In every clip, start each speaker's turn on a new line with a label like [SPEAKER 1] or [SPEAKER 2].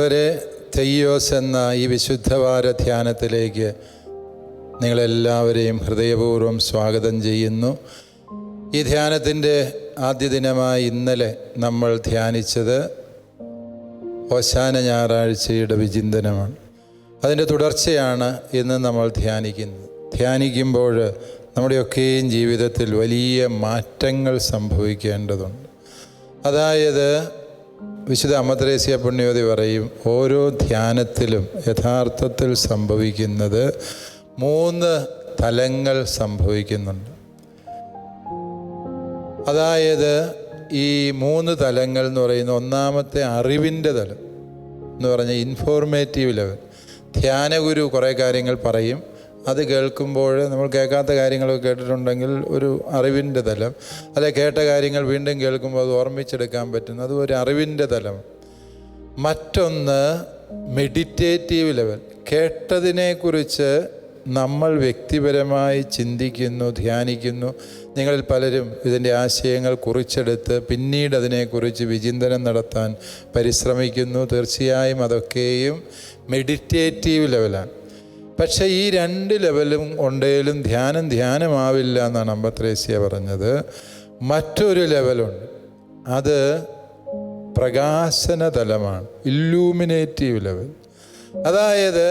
[SPEAKER 1] പ്രിയപ്പെട്ടവരെ, തെയ്യോസ് എന്ന ഈ വിശുദ്ധവാര ധ്യാനത്തിലേക്ക് നിങ്ങളെല്ലാവരെയും ഹൃദയപൂർവ്വം സ്വാഗതം ചെയ്യുന്നു. ഈ ധ്യാനത്തിൻ്റെ ആദ്യ ദിനമായി ഇന്നലെ നമ്മൾ ധ്യാനിച്ചത് ഓശാന ഞായറാഴ്ചയുടെ വിചിന്തനമാണ്. അതിൻ്റെ തുടർച്ചയാണ് ഇന്ന് നമ്മൾ ധ്യാനിക്കുമ്പോൾ നമ്മുടെയൊക്കെയും ജീവിതത്തിൽ വലിയ മാറ്റങ്ങൾ സംഭവിക്കേണ്ടതുണ്ട്. അതായത് വിശുദ്ധ അമ്മ ത്രേസ്യ പുണ്യവതി പറയും, ഓരോ ധ്യാനത്തിലും യഥാർത്ഥത്തിൽ സംഭവിക്കുന്നത് 3 തലങ്ങൾ സംഭവിക്കുന്നുണ്ട്. അതായത് ഈ 3 തലങ്ങൾ എന്ന് പറയുന്ന, ഒന്നാമത്തെ അറിവിൻ്റെ തലം എന്ന് പറഞ്ഞാൽ ഇൻഫോർമേറ്റീവ് ലെവൽ. ധ്യാനഗുരു കുറേ കാര്യങ്ങൾ പറയും, അത് കേൾക്കുമ്പോൾ നമ്മൾ കേൾക്കാത്ത കാര്യങ്ങളൊക്കെ കേട്ടിട്ടുണ്ടെങ്കിൽ ഒരു അറിവിൻ്റെ തലം, അല്ലെ കേട്ട കാര്യങ്ങൾ വീണ്ടും കേൾക്കുമ്പോൾ അത് ഓർമ്മിച്ചെടുക്കാൻ പറ്റുന്നു, അത് ഒരു അറിവിൻ്റെ തലം. മറ്റൊന്ന് മെഡിറ്റേറ്റീവ് ലെവൽ. കേട്ടതിനെക്കുറിച്ച് നമ്മൾ വ്യക്തിപരമായി ചിന്തിക്കുന്നു, ധ്യാനിക്കുന്നു. നിങ്ങളിൽ പലരും ഇതിൻ്റെ ആശയങ്ങൾ കുറിച്ചെടുത്ത് പിന്നീട് അതിനെക്കുറിച്ച് വിചിന്തനം നടത്താൻ പരിശ്രമിക്കുന്നു. തീർച്ചയായും അതൊക്കെയും മെഡിറ്റേറ്റീവ് ലെവലാണ്. പക്ഷേ ഈ 2 ലെവലും ഉണ്ടെങ്കിലും ധ്യാനമാവില്ല എന്നാണ് അമ്മ ത്രേസ്യ പറഞ്ഞത്. മറ്റൊരു ലെവലുണ്ട്, അത് പ്രകാശന തലമാണ്, ഇല്ലൂമിനേറ്റീവ് ലെവൽ. അതായത്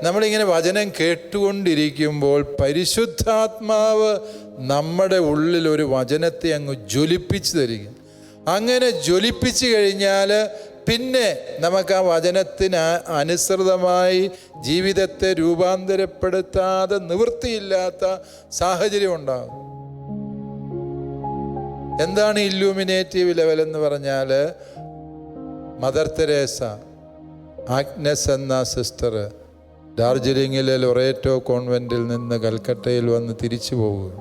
[SPEAKER 1] നമ്മളിങ്ങനെ വചനം കേട്ടുകൊണ്ടിരിക്കുമ്പോൾ പരിശുദ്ധാത്മാവ് നമ്മുടെ ഉള്ളിൽ ഒരു വചനത്തെ അങ്ങ് ജ്വലിപ്പിച്ച് തരിക. അങ്ങനെ ജ്വലിപ്പിച്ച് കഴിഞ്ഞാൽ പിന്നെ നമുക്ക് ആ വചനത്തിന് അനുസൃതമായി ജീവിതത്തെ രൂപാന്തരപ്പെടുത്താതെ നിവൃത്തിയില്ലാത്ത സാഹചര്യം ഉണ്ടാകും. എന്താണ് ഇല്ലൂമിനേറ്റീവ് ലെവൽ എന്ന് പറഞ്ഞാൽ, മദർ തെരേസ, ആഗ്നസ് എന്ന സിസ്റ്റർ ഡാർജിലിംഗിലെ ലൊറേറ്റോ കോൺവെൻറ്റിൽ നിന്ന് കൽക്കട്ടയിൽ വന്ന് തിരിച്ചു പോവുക.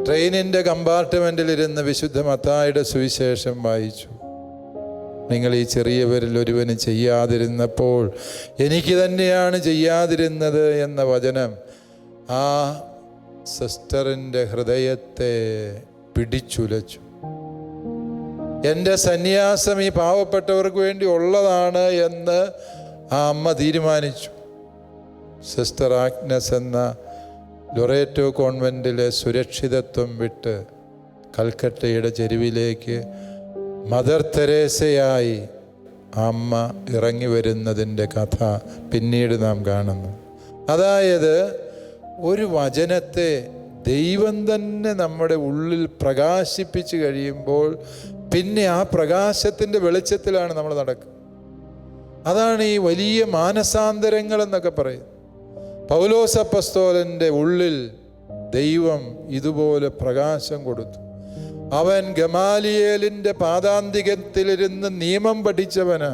[SPEAKER 1] ട്രെയിനിൻ്റെ കമ്പാർട്ട്മെൻറ്റിലിരുന്ന് വിശുദ്ധ മത്തായിയുടെ സുവിശേഷം വായിച്ചു. നിങ്ങൾ ഈ ചെറിയവരിൽ ഒരുവന് ചെയ്യാതിരുന്നപ്പോൾ എനിക്ക് തന്നെയാണ് ചെയ്യാതിരുന്നത് എന്ന വചനം ആ സിസ്റ്ററിൻ്റെ ഹൃദയത്തെ പിടിച്ചുലച്ചു. എൻ്റെ സന്യാസം ഈ പാവപ്പെട്ടവർക്ക് വേണ്ടി ഉള്ളതാണ് എന്ന് ആ അമ്മ തീരുമാനിച്ചു. സിസ്റ്റർ ആഗ്നസ് എന്ന ലൊറേറ്റോ കോൺവെൻറ്റിലെ സുരക്ഷിതത്വം വിട്ട് കൽക്കട്ടയുടെ ചെരുവിലേക്ക് മദർ തെരേസയായി അമ്മ ഇറങ്ങി വരുന്നതിൻ്റെ കഥ പിന്നീട് നാം കാണുന്നു. അതായത് ഒരു വചനത്തെ ദൈവം തന്നെ നമ്മുടെ ഉള്ളിൽ പ്രകാശിപ്പിച്ച് കഴിയുമ്പോൾ പിന്നെ ആ പ്രകാശത്തിൻ്റെ വെളിച്ചത്തിലാണ് നമ്മൾ നടക്കുക. അതാണ് ഈ വലിയ മാനസാന്തരങ്ങൾ എന്നൊക്കെ പറയും. പൗലോസ് അപ്പസ്തോലൻ്റെ ഉള്ളിൽ ദൈവം ഇതുപോലെ പ്രകാശം കൊടുത്തു. അവൻ ഗമാലിയേലിൻ്റെ പാദാന്തികത്തിലിരുന്ന് നിയമം പഠിച്ചവനാ.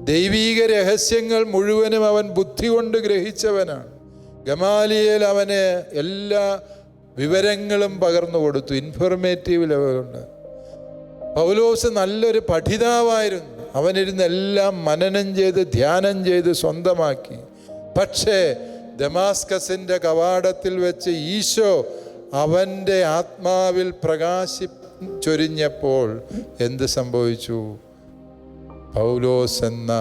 [SPEAKER 1] ദൈവീക രഹസ്യങ്ങൾ മുഴുവനും അവൻ ബുദ്ധി കൊണ്ട് ഗ്രഹിച്ചവനാണ്. ഗമാലിയേൽ അവന് എല്ലാ വിവരങ്ങളും പകർന്നു കൊടുത്തു. ഇൻഫോർമേറ്റീവ് ലെവലുണ്ട്. പൗലോസ് നല്ലൊരു പഠിതാവായിരുന്നു. അവനിരുന്ന് എല്ലാം മനനം ചെയ്ത് ധ്യാനം ചെയ്ത് സ്വന്തമാക്കി. പക്ഷേ ദമാസ്കസിൻ്റെ കവാടത്തിൽ വെച്ച് ഈശോ അവൻ്റെ ആത്മാവിൽ ചൊരിഞ്ഞപ്പോൾ എന്ത് സംഭവിച്ചു? പൗലോസ് എന്ന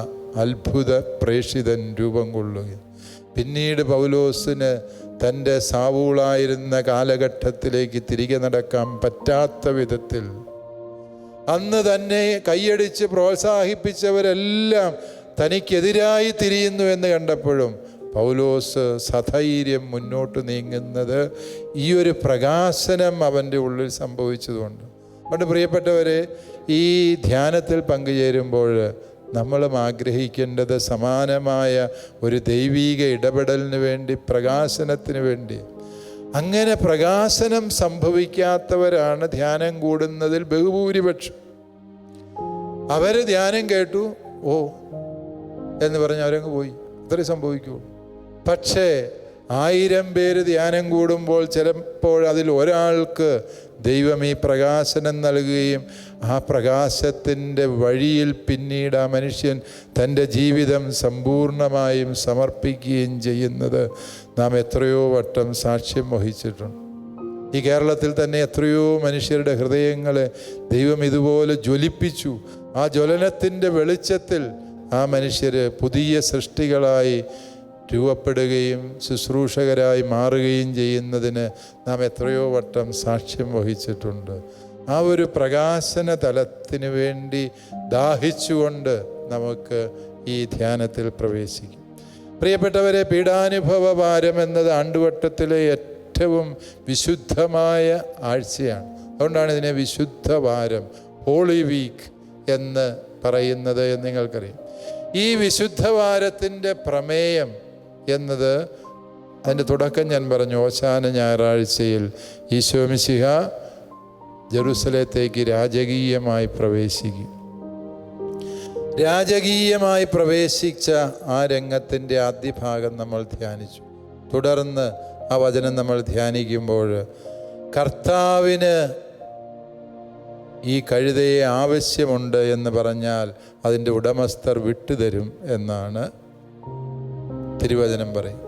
[SPEAKER 1] അത്ഭുത പ്രേഷിതൻ രൂപം കൊള്ളുക. പിന്നീട് പൗലോസിന് തൻ്റെ സാവൂളായിരുന്ന കാലഘട്ടത്തിലേക്ക് തിരികെ നടക്കാൻ പറ്റാത്ത വിധത്തിൽ അന്ന് തന്നെ കൈയടിച്ച് പ്രോത്സാഹിപ്പിച്ചവരെല്ലാം തനിക്കെതിരായി തിരിയുന്നു എന്ന് കണ്ടപ്പോഴും പൗലോസ് സധൈര്യം മുന്നോട്ട് നീങ്ങുന്നത് ഈ ഒരു പ്രകാശനം അവൻ്റെ ഉള്ളിൽ സംഭവിച്ചതുകൊണ്ട്. അതുകൊണ്ട് പ്രിയപ്പെട്ടവരെ, ഈ ധ്യാനത്തിൽ പങ്കുചേരുമ്പോൾ നമ്മളും ആഗ്രഹിക്കേണ്ടത് സമാനമായ ഒരു ദൈവീക ഇടപെടലിന് വേണ്ടി, പ്രകാശനത്തിന് വേണ്ടി. അങ്ങനെ പ്രകാശനം സംഭവിക്കാത്തവരാണ് ധ്യാനം കൂടുന്നതിൽ ബഹുഭൂരിപക്ഷം. അവർ ധ്യാനം കേട്ടു, ഓ എന്ന് പറഞ്ഞ് അവരങ്ങ് പോയി. അത്രേ സംഭവിക്കൂ. പക്ഷേ 1000 പേര് ധ്യാനം കൂടുമ്പോൾ ചിലപ്പോൾ അതിൽ ഒരാൾക്ക് ദൈവം ഈ പ്രകാശനം നൽകുകയും ആ പ്രകാശത്തിൻ്റെ വഴിയിൽ പിന്നീട് ആ മനുഷ്യൻ തൻ്റെ ജീവിതം സമ്പൂർണമായും സമർപ്പിക്കുകയും ചെയ്യുന്നത് നാം എത്രയോ വട്ടം സാക്ഷ്യം വഹിച്ചിട്ടുണ്ട്. ഈ കേരളത്തിൽ തന്നെ എത്രയോ മനുഷ്യരുടെ ഹൃദയങ്ങളെ ദൈവം ഇതുപോലെ ജ്വലിപ്പിച്ചു. ആ ജ്വലനത്തിൻ്റെ വെളിച്ചത്തിൽ ആ മനുഷ്യർ പുതിയ സൃഷ്ടികളായി രൂപപ്പെടുകയും ശുശ്രൂഷകരായി മാറുകയും ചെയ്യുന്നതിന് നാം എത്രയോ വട്ടം സാക്ഷ്യം വഹിച്ചിട്ടുണ്ട്. ആ ഒരു പ്രകാശന തലത്തിന് വേണ്ടി ദാഹിച്ചുകൊണ്ട് നമുക്ക് ഈ ധ്യാനത്തിൽ പ്രവേശിക്കും. പ്രിയപ്പെട്ടവരെ, പീഡാനുഭവ വാരം എന്നത് ആണ്ടുവട്ടത്തിലെ ഏറ്റവും വിശുദ്ധമായ ആഴ്ചയാണ്. അതുകൊണ്ടാണ് ഇതിനെ വിശുദ്ധ വാരം, ഹോളി വീക്ക് എന്ന് പറയുന്നത് എന്ന് നിങ്ങൾക്കറിയാം. ഈ വിശുദ്ധ വാരത്തിൻ്റെ പ്രമേയം എന്നത്, അതിൻ്റെ തുടക്കം ഞാൻ പറഞ്ഞു, ഓശാന ഞായറാഴ്ചയിൽ ഈശോ മിശിഹ ജെറുസലേത്തേക്ക് രാജകീയമായി പ്രവേശിക്കും. രാജകീയമായി പ്രവേശിച്ച ആ രംഗത്തിൻ്റെ ആദ്യ ഭാഗം നമ്മൾ ധ്യാനിച്ചു. തുടർന്ന് ആ വചനം നമ്മൾ ധ്യാനിക്കുമ്പോൾ കർത്താവിന് ഈ കഴുതയെ ആവശ്യമുണ്ട് എന്ന് പറഞ്ഞാൽ അതിൻ്റെ ഉടമസ്ഥർ വിട്ടുതരും എന്നാണ് തിരുവചനം പറയും.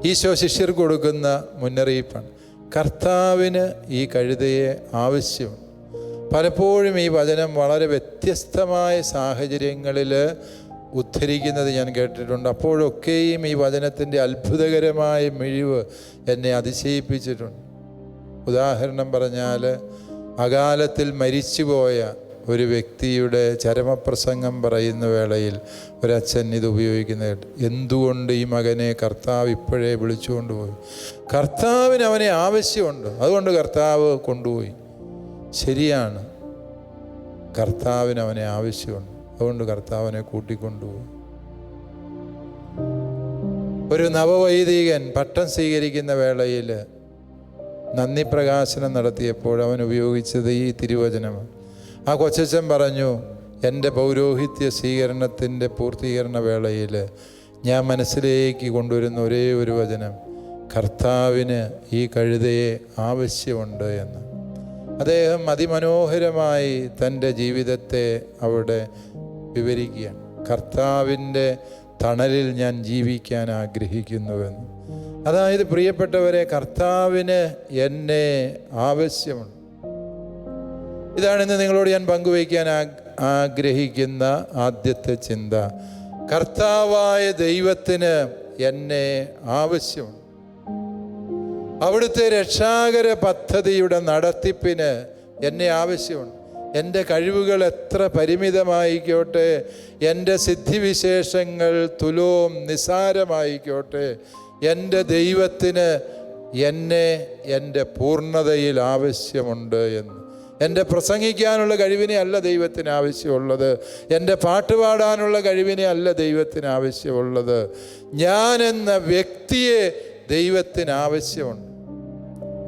[SPEAKER 1] ഈശോ ശിഷ്യർക്ക് കൊടുക്കുന്ന മുന്നറിയിപ്പാണ്. കർത്താവിന് ഈ കഴുതയെ ആവശ്യമുണ്ട്. പലപ്പോഴും ഈ വചനം വളരെ വ്യത്യസ്തമായ സാഹചര്യങ്ങളിൽ ഉദ്ധരിക്കുന്നത് ഞാൻ കേട്ടിട്ടുണ്ട്. അപ്പോഴൊക്കെയും ഈ വചനത്തിൻ്റെ അത്ഭുതകരമായ മിഴിവ് എന്നെ അതിശയിപ്പിച്ചിട്ടുണ്ട്. ഉദാഹരണം പറഞ്ഞാൽ, അകാലത്തിൽ മരിച്ചുപോയ ഒരു വ്യക്തിയുടെ ചരമപ്രസംഗം പറയുന്ന വേളയിൽ ഒരച്ഛൻ ഇത് ഉപയോഗിക്കുന്നത്, എന്തുകൊണ്ട് ഈ മകനെ കർത്താവ് ഇപ്പോഴേ വിളിച്ചുകൊണ്ടുപോയി? കർത്താവിന് അവനെ ആവശ്യമുണ്ട്, അതുകൊണ്ട് കർത്താവ് കൊണ്ടുപോയി. ശരിയാണ്, കർത്താവിന് അവനെ ആവശ്യമുണ്ട്, അതുകൊണ്ട് കർത്താവിനെ കൂട്ടിക്കൊണ്ടുപോയി. ഒരു നവവൈദികൻ പട്ടം സ്വീകരിക്കുന്ന വേളയിൽ നന്ദി പ്രകാശനം നടത്തിയപ്പോൾ അവൻ ഉപയോഗിച്ചത് ഈ തിരുവചനമാണ്. ആ കൊച്ചച്ഛൻ പറഞ്ഞു, എൻ്റെ പൗരോഹിത്യ സ്വീകരണത്തിൻ്റെ പൂർത്തീകരണ വേളയിൽ ഞാൻ മനസ്സിലേക്ക് കൊണ്ടുവരുന്ന ഒരേ ഒരു വചനം, കർത്താവിന് ഈ കഴുതയെ ആവശ്യമുണ്ട് എന്ന്. അദ്ദേഹം അതിമനോഹരമായി തൻ്റെ ജീവിതത്തെ അവിടെ വിവരിക്കുകയാണ്. കർത്താവിൻ്റെ തണലിൽ ഞാൻ ജീവിക്കാൻ ആഗ്രഹിക്കുന്നുവെന്ന്. അതായത് പ്രിയപ്പെട്ടവരെ, കർത്താവിന് എന്നെ ആവശ്യമുണ്ട്. ഇതാണ് ഇന്ന് നിങ്ങളോട് ഞാൻ പങ്കുവയ്ക്കാൻ ആഗ്രഹിക്കുന്ന ആദ്യത്തെ ചിന്ത. കർത്താവായ ദൈവത്തിന് എന്നെ ആവശ്യമുണ്ട്. അവിടുത്തെ രക്ഷാകര പദ്ധതിയുടെ നടത്തിപ്പിന് എന്നെ ആവശ്യമുണ്ട്. എൻ്റെ കഴിവുകൾ എത്ര പരിമിതമായിക്കോട്ടെ, എൻ്റെ സിദ്ധിവിശേഷങ്ങൾ തുലോം നിസാരമായിക്കോട്ടെ, എൻ്റെ ദൈവത്തിന് എന്നെ എൻ്റെ പൂർണ്ണതയിൽ ആവശ്യമുണ്ട് എന്ന്. എൻ്റെ പ്രസംഗിക്കാനുള്ള കഴിവിനെ അല്ല ദൈവത്തിന് ആവശ്യമുള്ളത്, എൻ്റെ പാട്ടുപാടാനുള്ള കഴിവിനെ അല്ല ദൈവത്തിന് ആവശ്യമുള്ളത്, ഞാനെന്ന വ്യക്തിയെ ദൈവത്തിന് ആവശ്യമുണ്ട്.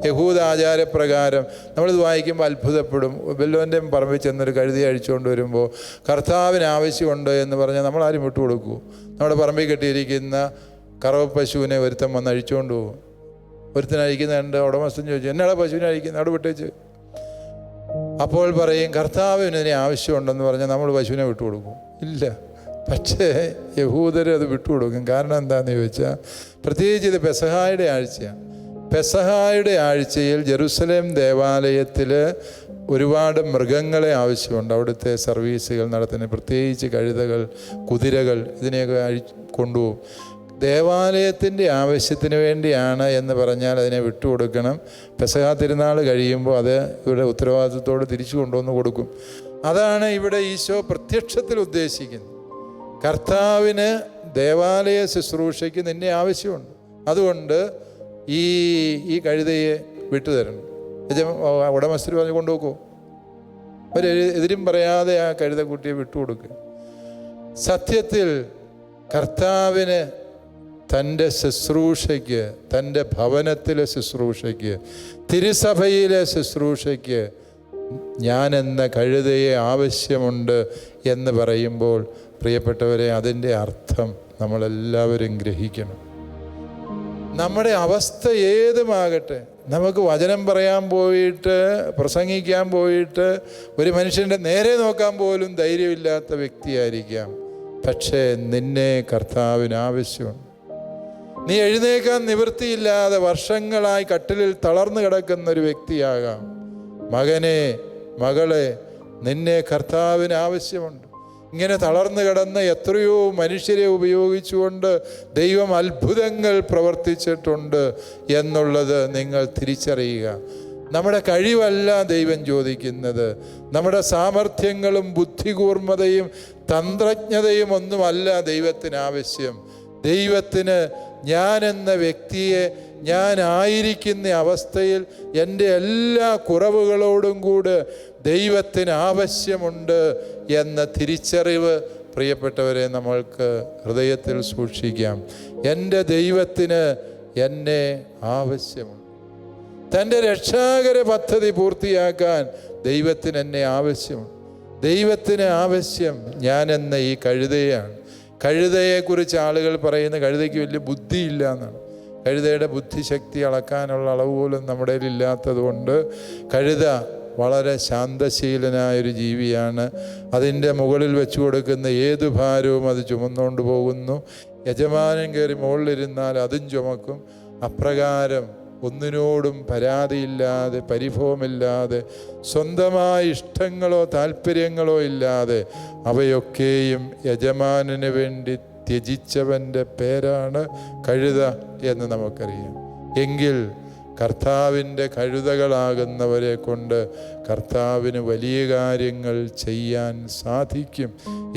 [SPEAKER 1] യഹൂദ ആചാരപ്രകാരം നമ്മളിത് വായിക്കുമ്പോൾ അത്ഭുതപ്പെടും. വല്ലവൻ്റെ പറമ്പിൽ ചെന്നൊരു കഴുതി അഴിച്ചുകൊണ്ട് വരുമ്പോൾ കർത്താവിന് ആവശ്യമുണ്ട് എന്ന് പറഞ്ഞാൽ നമ്മളാരും വിട്ടുകൊടുക്കൂ? നമ്മുടെ പറമ്പിൽ കെട്ടിയിരിക്കുന്ന കറവ പശുവിനെ ഒരുത്തൻ വന്ന് അഴിച്ചുകൊണ്ട് പോകും. ഒരുത്തൻ അഴിക്കുന്ന കണ്ട് ഉടമസ്ഥൻ ചോദിച്ചു, എന്നാടാ പശുവിനെ അഴിക്കുന്നത്? അവിടെ വിട്ടേച്ച്. അപ്പോൾ പറയും കർത്താവിന് ഇതിനെ ആവശ്യമുണ്ടെന്ന് പറഞ്ഞാൽ നമ്മൾ പശുവിനെ വിട്ടുകൊടുക്കും? ഇല്ല. പക്ഷേ യഹൂദർ അത് വിട്ടുകൊടുക്കും. കാരണം എന്താണെന്ന് ചോദിച്ചാൽ, പ്രത്യേകിച്ച് ഇത് പെസഹായുടെ ആഴ്ചയാണ്. പെസഹായുടെ ആഴ്ചയിൽ ജെറുസലേം ദേവാലയത്തിൽ ഒരുപാട് മൃഗങ്ങളെ ആവശ്യമുണ്ട്. അവിടുത്തെ സർവീസുകൾ നടത്തുന്ന പ്രത്യേകിച്ച് കഴുതകൾ, കുതിരകൾ, ഇതിനെയൊക്കെ കൊണ്ടുപോകും. ദേവാലയത്തിൻ്റെ ആവശ്യത്തിന് വേണ്ടിയാണ് എന്ന് പറഞ്ഞാൽ അതിനെ വിട്ടുകൊടുക്കണം. പെസഹ തിരുനാൾ കഴിയുമ്പോൾ അത് ഇവിടെ ഉത്തരവാദിത്വത്തോട് തിരിച്ചു കൊണ്ടുവന്ന് കൊടുക്കും. അതാണ് ഇവിടെ ഈശോ പ്രത്യക്ഷത്തിൽ ഉദ്ദേശിക്കുന്നത്. കർത്താവിന് ദേവാലയ ശുശ്രൂഷയ്ക്ക് നിന്നെ ആവശ്യമുണ്ട്, അതുകൊണ്ട് ഈ കഴുതയെ വിട്ടുതരണം. ഉടമസ്ഥർ പറഞ്ഞ് കൊണ്ടുപോക്കോ, എതിരും പറയാതെ ആ കഴുതക്കുട്ടിയെ വിട്ടുകൊടുക്കുക. സത്യത്തിൽ കർത്താവിന് തൻ്റെ ശുശ്രൂഷയ്ക്ക്, തൻ്റെ ഭവനത്തിലെ ശുശ്രൂഷയ്ക്ക്, തിരുസഭയിലെ ശുശ്രൂഷയ്ക്ക് ഞാനെന്ന കഴുതയെ ആവശ്യമുണ്ട് എന്ന് പറയുമ്പോൾ പ്രിയപ്പെട്ടവരെ, അതിൻ്റെ അർത്ഥം നമ്മളെല്ലാവരും ഗ്രഹിക്കണം. നമ്മുടെ അവസ്ഥ ഏതുമാകട്ടെ, നമുക്ക് വചനം പറയാൻ പോയിട്ട്, പ്രസംഗിക്കാൻ പോയിട്ട്, ഒരു മനുഷ്യൻ്റെ നേരെ നോക്കാൻ പോലും ധൈര്യമില്ലാത്ത വ്യക്തിയായിരിക്കാം. പക്ഷേ നിന്നെ കർത്താവിന് ആവശ്യമുണ്ട്. നീ എഴുന്നേക്കാൻ നിവൃത്തിയില്ലാതെ വർഷങ്ങളായി കട്ടിലിൽ തളർന്നു കിടക്കുന്ന ഒരു വ്യക്തിയാകാം. മകനെ, മകളെ, നിന്നെ കർത്താവിന് ആവശ്യമുണ്ട്. ഇങ്ങനെ തളർന്നു കിടന്ന എത്രയോ മനുഷ്യരെ ഉപയോഗിച്ചുകൊണ്ട് ദൈവം അത്ഭുതങ്ങൾ പ്രവർത്തിച്ചിട്ടുണ്ട് എന്നുള്ളത് നിങ്ങൾ തിരിച്ചറിയുക. നമ്മുടെ കഴിവല്ല ദൈവം ചോദിക്കുന്നത്, നമ്മുടെ സാമർഥ്യങ്ങളും ബുദ്ധികൂർമ്മതയും തന്ത്രജ്ഞതയും ഒന്നുമല്ല ദൈവത്തിന് ആവശ്യം. ദൈവത്തിന് ഞാൻ എന്ന വ്യക്തിയെ ഞാനായിരിക്കുന്ന അവസ്ഥയിൽ എൻ്റെ എല്ലാ കുറവുകളോടും കൂടെ ദൈവത്തിന് ആവശ്യമുണ്ട് എന്ന തിരിച്ചറിവ് പ്രിയപ്പെട്ടവരെ നമ്മൾക്ക് ഹൃദയത്തിൽ സൂക്ഷിക്കാം. എൻ്റെ ദൈവത്തിന് എന്നെ ആവശ്യമുണ്ട്. തൻ്റെ രക്ഷാകര പദ്ധതി പൂർത്തിയാക്കാൻ ദൈവത്തിന് എന്നെ ആവശ്യമുണ്ട്. ദൈവത്തിന് ആവശ്യം ഞാനെന്ന ഈ കഴുതയാണ്. കഴുതയെക്കുറിച്ച് ആളുകൾ പറയുന്ന കഴുതയ്ക്ക് വലിയ ബുദ്ധിയില്ല എന്നാണ്. കഴുതയുടെ ബുദ്ധിശക്തി അളക്കാനുള്ള അളവ് പോലും നമ്മുടെ ഇല്ലാത്തത് കൊണ്ട് കഴുത വളരെ ശാന്തശീലനായൊരു ജീവിയാണ്. അതിൻ്റെ മുകളിൽ വെച്ചു കൊടുക്കുന്ന ഏതു ഭാരവും അത് ചുമന്നുകൊണ്ട് പോകുന്നു. യജമാനൻ കയറി മുകളിലിരുന്നാൽ അതും ചുമക്കും. അപ്രകാരം ഒന്നിനോടും പരാതിയില്ലാതെ, പരിഭവമില്ലാതെ, സ്വന്തമായ ഇഷ്ടങ്ങളോ താല്പര്യങ്ങളോ ഇല്ലാതെ അവയൊക്കെയും യജമാനന് വേണ്ടി ത്യജിച്ചവൻ്റെ പേരാണ് കഴുത എന്ന് നമുക്കറിയാം. എങ്കിൽ കർത്താവിൻ്റെ കഴുതകളാകുന്നവരെ കൊണ്ട് കർത്താവിന് വലിയ കാര്യങ്ങൾ ചെയ്യാൻ സാധിക്കും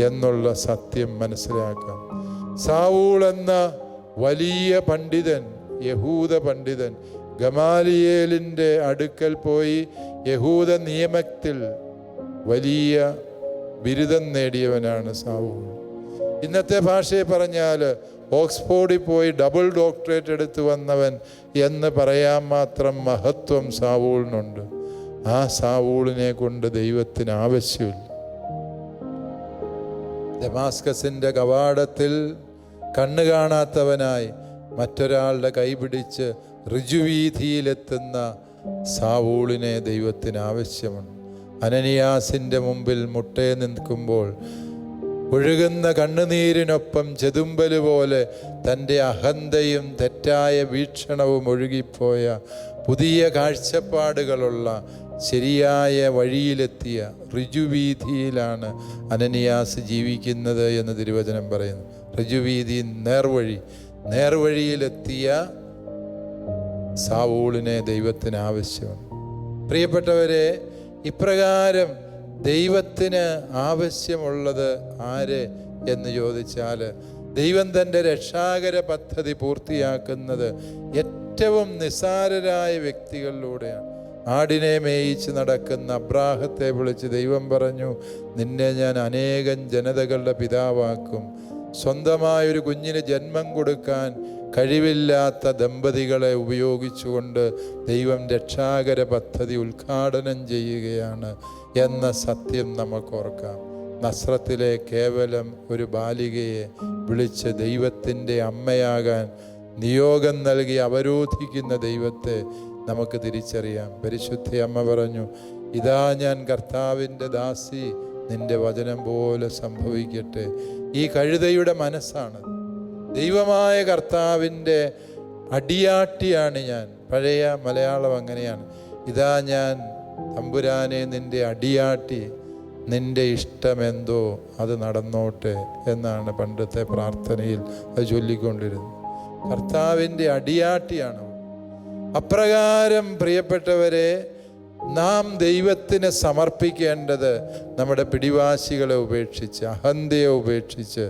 [SPEAKER 1] എന്നുള്ള സത്യം മനസ്സിലാക്കാം. സാവൂൾ എന്ന വലിയ പണ്ഡിതൻ, യഹൂദ പണ്ഡിതൻ, ഗമാലിയേലിൻ്റെ അടുക്കൽ പോയി യഹൂദ നിയമത്തിൽ വലിയ ബിരുദം നേടിയവനാണ് സാവൂൾ. ഇന്നത്തെ ഭാഷയെ പറഞ്ഞാൽ ഓക്സ്ഫോർഡിൽ പോയി ഡബിൾ ഡോക്ടറേറ്റ് എടുത്തു വന്നവൻ എന്ന് പറയാൻ മാത്രം മഹത്വം സാവൂളിനുണ്ട്. ആ സാവൂളിനെ കൊണ്ട് ദൈവത്തിന് ആവശ്യമില്ല. ദമാസ്കസിൻ്റെ കവാടത്തിൽ കണ്ണു കാണാത്തവനായി മറ്റൊരാളുടെ കൈപിടിച്ച് ഋജുവീഥിയിലെത്തുന്ന സാവൂളിനെ ദൈവത്തിന് ആവശ്യമുണ്ട്. അനനിയാസിൻ്റെ മുമ്പിൽ മുട്ടേ നിൽക്കുമ്പോൾ ഒഴുകുന്ന കണ്ണുനീരിനൊപ്പം ചെതുമ്പല് പോലെ തൻ്റെ അഹന്തയും തെറ്റായ വീക്ഷണവും ഒഴുകിപ്പോയ പുതിയ കാഴ്ചപ്പാടുകളുള്ള ശരിയായ വഴിയിലെത്തിയ ഋജുവീഥിയിലാണ് അനനിയാസ് ജീവിക്കുന്നത് എന്ന് തിരുവചനം പറയുന്നു. ഋജുവീഥി നേർവഴി, നേർവഴിയിലെത്തിയ സാവൂളിനെ ദൈവത്തിന് ആവശ്യമാണ്. പ്രിയപ്പെട്ടവരെ, ഇപ്രകാരം ദൈവത്തിന് ആവശ്യമുള്ളത് ആര് എന്ന് ചോദിച്ചാൽ, ദൈവം തൻ്റെ രക്ഷാകര പദ്ധതി പൂർത്തിയാക്കുന്നത് ഏറ്റവും നിസ്സാരരായ വ്യക്തികളിലൂടെയാണ്. ആടിനെ മേയിച്ച് നടക്കുന്ന അബ്രാഹത്തെ വിളിച്ച് ദൈവം പറഞ്ഞു, നിന്നെ ഞാൻ അനേകം ജനതകളുടെ പിതാവാക്കും. സ്വന്തമായൊരു കുഞ്ഞിന് ജന്മം കൊടുക്കാൻ കഴിവില്ലാത്ത ദമ്പതികളെ ഉപയോഗിച്ചുകൊണ്ട് ദൈവം രക്ഷാകര പദ്ധതി ഉദ്ഘാടനം ചെയ്യുകയാണ് എന്ന സത്യം നമുക്ക് ഓർക്കാം. നസ്രത്തിലെ കേവലം ഒരു ബാലികയെ വിളിച്ച് ദൈവത്തിൻ്റെ അമ്മയാകാൻ നിയോഗം നൽകി അവരോധിക്കുന്ന ദൈവത്തെ നമുക്ക് തിരിച്ചറിയാം. പരിശുദ്ധ അമ്മ പറഞ്ഞു, ഇതാ ഞാൻ കർത്താവിൻ്റെ ദാസി, നിന്റെ വചനം പോലെ സംഭവിക്കട്ടെ. ഈ കഴുതയുടെ മനസ്സാണ്. ദൈവമായ കർത്താവിൻ്റെ അടിയാട്ടിയാണ് ഞാൻ. പഴയ മലയാളം അങ്ങനെയാണ്. ഇതാ ഞാൻ തമ്പുരാനെ നിൻ്റെ അടിയാട്ടി, നിൻ്റെ ഇഷ്ടമെന്തോ അത് നടന്നോട്ടെ എന്നാണ് പണ്ടത്തെ പ്രാർത്ഥനയിൽ അത് ചൊല്ലിക്കൊണ്ടിരുന്നത്. കർത്താവിൻ്റെ അടിയാട്ടിയാണ്. അപ്രകാരം പ്രിയപ്പെട്ടവരെ, നാം ദൈവത്തിന് സമർപ്പിക്കേണ്ടത് നമ്മുടെ പിടിവാശികളെ ഉപേക്ഷിച്ച്, അഹന്തയെ ഉപേക്ഷിച്ച്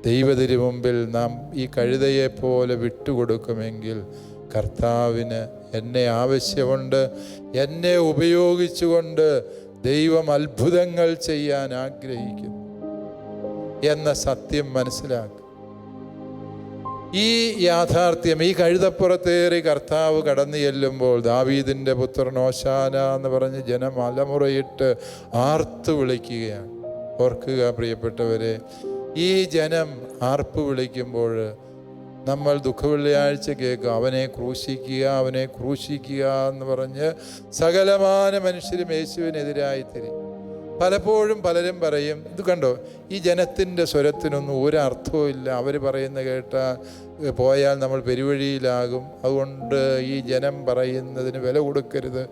[SPEAKER 1] ദൈവത്തിന് മുമ്പിൽ നാം ഈ കഴുതയെ പോലെ വിട്ടുകൊടുക്കുമെങ്കിൽ കർത്താവിന് എന്നെ ആവശ്യമുണ്ട്, എന്നെ ഉപയോഗിച്ചുകൊണ്ട് ദൈവം അത്ഭുതങ്ങൾ ചെയ്യാൻ ആഗ്രഹിക്കുന്നു എന്ന സത്യം മനസ്സിലാക്കുക. ഈ യാഥാർത്ഥ്യം, ഈ കഴുതപ്പുറത്തേറി കർത്താവ് കടന്നു ചെല്ലുമ്പോൾ ദാവീദിൻ്റെ പുത്രൻ ഹോശാന എന്ന് പറഞ്ഞ് ജനം അലമുറയിട്ട് ആർത്തു വിളിക്കുകയാണ്. ഓർക്കുക പ്രിയപ്പെട്ടവരെ, ഈ ജനം ആർപ്പ് വിളിക്കുമ്പോൾ നമ്മൾ ദുഃഖവെള്ളിയാഴ്ച കേൾക്കും, അവനെ ക്രൂശിക്കുക, അവനെ ക്രൂശിക്കുക എന്ന് പറഞ്ഞ് സകലമാന മനുഷ്യരും യേശുവിനെതിരായി തിരിയും. പലപ്പോഴും പലരും പറയും, ഇത് കണ്ടോ, ഈ ജനത്തിൻ്റെ സ്വരത്തിനൊന്നും ഒരർത്ഥവും ഇല്ല, അവർ പറയുന്ന കേട്ടാൽ പോയാൽ നമ്മൾ പെരുവഴിയിലാകും, അതുകൊണ്ട് ഈ ജനം പറയുന്നതിന് വില കൊടുക്കരുത്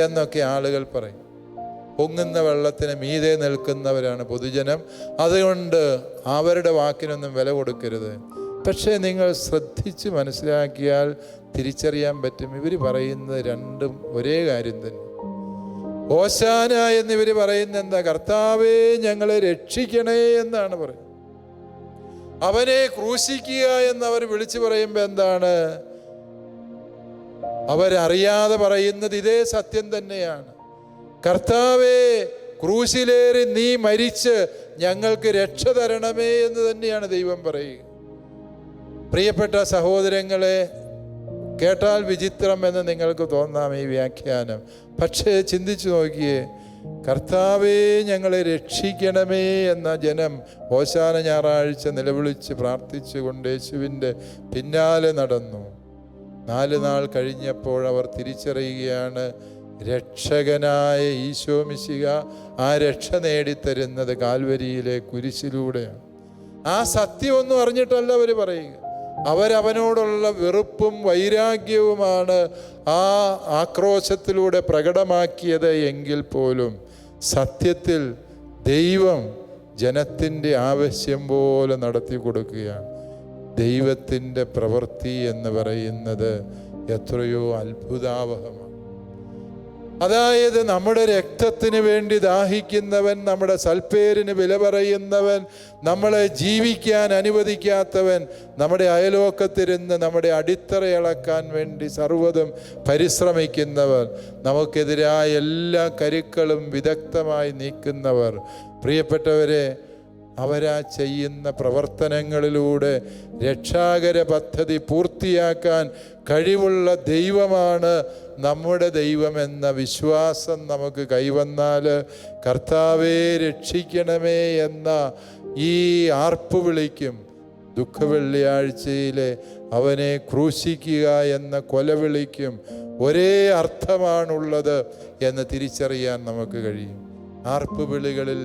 [SPEAKER 1] എന്നൊക്കെ ആളുകൾ പറയും. പൊങ്ങുന്ന വെള്ളത്തിന് മീതെ നിൽക്കുന്നവരാണ് പൊതുജനം, അതുകൊണ്ട് അവരുടെ വാക്കിനൊന്നും വില കൊടുക്കരുത്. പക്ഷേ നിങ്ങൾ ശ്രദ്ധിച്ച് മനസ്സിലാക്കിയാൽ തിരിച്ചറിയാൻ പറ്റും, ഇവർ പറയുന്നത് രണ്ടും ഒരേ കാര്യം തന്നെ. ഹോശാന എന്നിവർ പറയുന്നത് എന്താ? കർത്താവേ ഞങ്ങളെ രക്ഷിക്കണേ എന്നാണ് പറയുന്നത്. അവനെ ക്രൂശിക്കുക എന്നവർ വിളിച്ചു പറയുമ്പോൾ എന്താണ്? അവരറിയാതെ പറയുന്നത് ഇതേ സത്യം തന്നെയാണ്. കർത്താവേ, ക്രൂശിലേറി നീ മരിച്ച് ഞങ്ങൾക്ക് രക്ഷ തരണമേ എന്ന് തന്നെയാണ് ദൈവം പറയുക. പ്രിയപ്പെട്ട സഹോദരങ്ങളെ, കേട്ടാൽ വിചിത്രം എന്ന് നിങ്ങൾക്ക് തോന്നാം ഈ വ്യാഖ്യാനം. പക്ഷേ ചിന്തിച്ചു നോക്കിയേ, കർത്താവേ ഞങ്ങളെ രക്ഷിക്കണമേ എന്ന ജനം ഹോശാന ഞായറാഴ്ച നിലവിളിച്ച് പ്രാർത്ഥിച്ചുകൊണ്ട് യേശുവിൻ്റെ പിന്നാലെ നടന്നു. 4 നാൾ കഴിഞ്ഞപ്പോൾ അവർ തിരിച്ചറിയുകയാണ്, രക്ഷകനായ ഈശോ മിശിഹ ആ രക്ഷ നേടിത്തരുന്നത് കാൽവരിയിലെ കുരിശിലൂടെയാണ്. ആ സത്യമൊന്നും അറിഞ്ഞിട്ടല്ല അവർ പറയുക. അവരവനോടുള്ള വെറുപ്പും വൈരാഗ്യവുമാണ് ആ ആക്രോശത്തിലൂടെ പ്രകടമാക്കിയത് എങ്കിൽ പോലും സത്യത്തിൽ ദൈവം ജനത്തിൻ്റെ ആവശ്യം പോലെ നടത്തി കൊടുക്കുകയാണ്. ദൈവത്തിൻ്റെ പ്രവൃത്തി എന്ന് പറയുന്നത് എത്രയോ അത്ഭുതാവഹമാണ്. അതായത് നമ്മുടെ രക്തത്തിന് വേണ്ടി ദാഹിക്കുന്നവൻ, നമ്മുടെ സൽപ്പേരിന് വില പറയുന്നവൻ, നമ്മളെ ജീവിക്കാൻ അനുവദിക്കാത്തവൻ, നമ്മുടെ അയലോക്കത്തിരുന്ന് നമ്മുടെ അടിത്തറ ഇളക്കാൻ വേണ്ടി സർവ്വതും പരിശ്രമിക്കുന്നവർ, നമുക്കെതിരായ എല്ലാ കരുക്കളും വിദഗ്ധമായി നീക്കുന്നവർ, പ്രിയപ്പെട്ടവരെ, അവരാ ചെയ്യുന്ന പ്രവർത്തനങ്ങളിലൂടെ രക്ഷാകര പദ്ധതി പൂർത്തിയാക്കാൻ കഴിവുള്ള ദൈവമാണ് നമ്മുടെ ദൈവമെന്ന വിശ്വാസം നമുക്ക് കൈവന്നാൽ കർത്താവേ രക്ഷിക്കണമേ എന്ന ഈ ആർപ്പുവിളിക്കും ദുഃഖവെള്ളിയാഴ്ചയിലെ അവനെ ക്രൂശിക്കുക എന്ന കൊലവിളിക്കും ഒരേ അർത്ഥമാണുള്ളത് എന്ന് തിരിച്ചറിയാൻ നമുക്ക് കഴിയും. ആർപ്പുവിളികളിൽ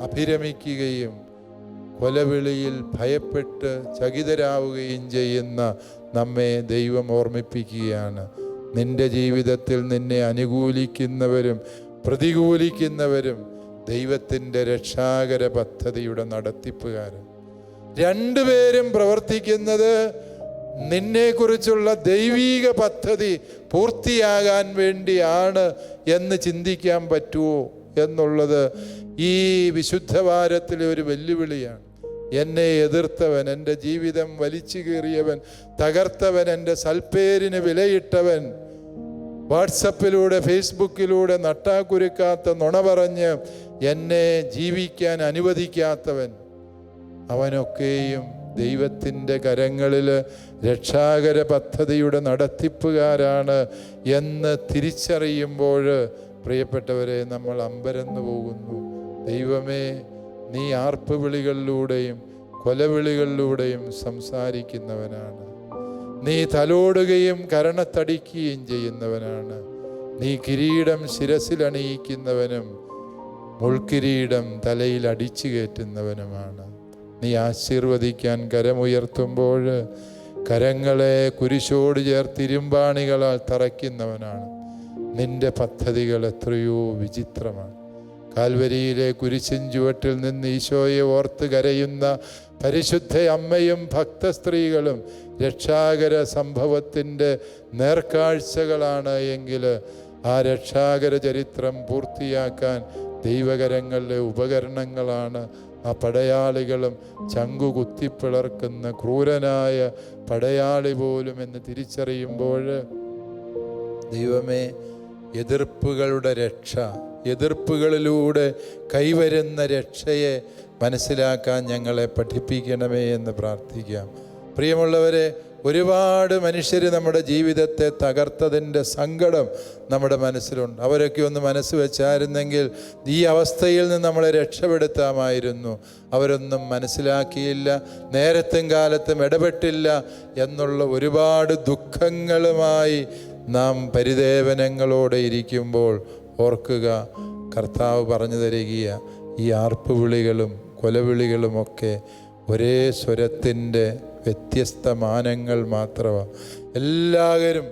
[SPEAKER 1] അഭിരമിക്കുകയും കൊലവിളിയിൽ ഭയപ്പെട്ട് ചകിതരാവുകയും ചെയ്യുന്ന നമ്മെ ദൈവം ഓർമ്മിപ്പിക്കുകയാണ്. നിന്റെ ജീവിതത്തിൽ നിന്നെ അനുകൂലിക്കുന്നവരും പ്രതികൂലിക്കുന്നവരും ദൈവത്തിൻ്റെ രക്ഷാകര പദ്ധതിയുടെ നടത്തിപ്പുകാരൻ. രണ്ടുപേരും പ്രവർത്തിക്കുന്നത് നിന്നെക്കുറിച്ചുള്ള ദൈവീക പദ്ധതി പൂർത്തിയാകാൻ വേണ്ടിയാണ് എന്ന് ചിന്തിക്കാൻ പറ്റുമോ എന്നുള്ളത് ഈ വിശുദ്ധവാരത്തിലെ ഒരു വെല്ലുവിളിയാണ്. എന്നെ എതിർത്തവൻ, എൻ്റെ ജീവിതം വലിച്ചു കീറിയവൻ, തകർത്തവൻ, എൻ്റെ സൽപ്പേരിന് വിലയിട്ടവൻ, വാട്സപ്പിലൂടെ ഫേസ്ബുക്കിലൂടെ നട്ടാക്കുരുക്കാത്ത നുണ പറഞ്ഞ് എന്നെ ജീവിക്കാൻ അനുവദിക്കാത്തവൻ, അവനൊക്കെയും ദൈവത്തിൻ്റെ കരങ്ങളിൽ രക്ഷാകര പദ്ധതിയുടെ നടത്തിപ്പുകാരാണ് എന്ന് തിരിച്ചറിയുമ്പോൾ പ്രിയപ്പെട്ടവരെ, നമ്മൾ അമ്പരന്നു പോകുന്നു. ദൈവമേ, നീ ആർപ്പുവിളികളിലൂടെയും കൊലവിളികളിലൂടെയും സംസാരിക്കുന്നവനാണ്. നീ തലോടുകയും കരണത്തടിക്കുകയും ചെയ്യുന്നവനാണ്. നീ കിരീടം ശിരസിലണിയിക്കുന്നവനും മുൾക്കിരീടം തലയിൽ അടിച്ചു കയറ്റുന്നവനുമാണ്. നീ ആശീർവദിക്കാൻ കരമുയർത്തുമ്പോൾ കരങ്ങളെ കുരിശോട് ചേർത്ത് ഇരുമ്പാണികളാൽ തറയ്ക്കുന്നവനാണ്. നിന്റെ പദ്ധതികൾ എത്രയോ വിചിത്രമാണ്. കാൽവരിയിലെ കുരിശിൻ ചുവട്ടിൽ നിന്ന് ഈശോയെ ഓർത്ത് കരയുന്ന പരിശുദ്ധ അമ്മയും ഭക്തസ്ത്രീകളും രക്ഷാകര സംഭവത്തിൻ്റെ നേർക്കാഴ്ചകളാണ് എങ്കിൽ ആ രക്ഷാകര ചരിത്രം പൂർത്തിയാക്കാൻ ദൈവകരങ്ങളിലെ ഉപകരണങ്ങളാണ് ആ പടയാളികളും. ചങ്കു കുത്തിപ്പിളർക്കുന്ന ക്രൂരനായ പടയാളി പോലും എന്ന് തിരിച്ചറിയുമ്പോൾ ദൈവമേ, എതിർപ്പുകളുടെ രക്ഷ, എതിർപ്പുകളിലൂടെ കൈവരുന്ന രക്ഷയെ മനസ്സിലാക്കാൻ ഞങ്ങളെ പഠിപ്പിക്കണമേ എന്ന് പ്രാർത്ഥിക്കാം. പ്രിയമുള്ളവരെ, ഒരുപാട് മനുഷ്യർ നമ്മുടെ ജീവിതത്തെ തകർത്തതിൻ്റെ സങ്കടം നമ്മുടെ മനസ്സിലുണ്ട്. അവരൊക്കെ ഒന്ന് മനസ്സ് വെച്ചായിരുന്നെങ്കിൽ ഈ അവസ്ഥയിൽ നിന്ന് നമ്മളെ രക്ഷപ്പെടുത്താമായിരുന്നു. അവരൊന്നും മനസ്സിലാക്കിയില്ല, നേരത്തും കാലത്തും ഇടപെട്ടില്ല എന്നുള്ള ഒരുപാട് ദുഃഖങ്ങളുമായി നാം പരിദേവനങ്ങളോടെ ഇരിക്കുമ്പോൾ ഓർക്കുക, കർത്താവ് പറഞ്ഞു തരിക, ഈ ആർപ്പുവിളികളും കൊലവിളികളുമൊക്കെ ഒരേ സ്വരത്തിൻ്റെ വ്യത്യസ്ത മാനങ്ങൾ മാത്രമാണ്. എല്ലാവരും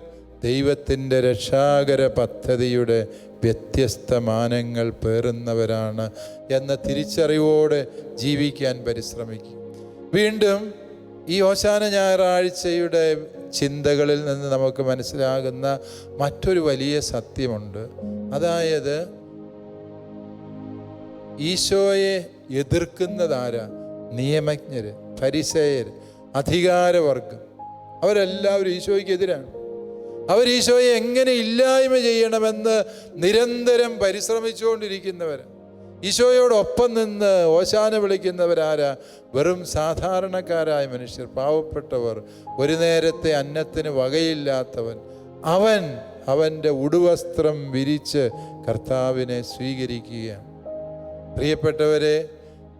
[SPEAKER 1] ദൈവത്തിൻ്റെ രക്ഷാകര പദ്ധതിയുടെ വ്യത്യസ്ത മാനങ്ങൾ പേറുന്നവരാണ് എന്ന തിരിച്ചറിവോടെ ജീവിക്കാൻ പരിശ്രമിക്കും. വീണ്ടും ഈ ഓശാന ഞായറാഴ്ചയുടെ ചിന്തകളിൽ നിന്ന് നമുക്ക് മനസ്സിലാകുന്ന മറ്റൊരു വലിയ സത്യമുണ്ട്. അതായത് ഈശോയെ എതിർക്കുന്നതാരാ? നിയമജ്ഞര്, ഫരിസേയർ, അധികാരവർഗം. അവരെല്ലാവരും ഈശോയ്ക്കെതിരാണ്. അവർ ഈശോയെ എങ്ങനെ ഇല്ലായ്മ ചെയ്യണമെന്ന് നിരന്തരം പരിശ്രമിച്ചുകൊണ്ടിരിക്കുന്നവർ. ഈശോയോടൊപ്പം നിന്ന് ഓശാന വിളിക്കുന്നവരാരാ? വെറും സാധാരണക്കാരായ മനുഷ്യർ, പാവപ്പെട്ടവർ, ഒരു നേരത്തെ അന്നത്തിന് വകയില്ലാത്തവൻ. അവൻ്റെ ഉടുവസ്ത്രം വിരിച്ച് കർത്താവിനെ സ്വീകരിക്കുകയാണ്. പ്രിയപ്പെട്ടവരെ,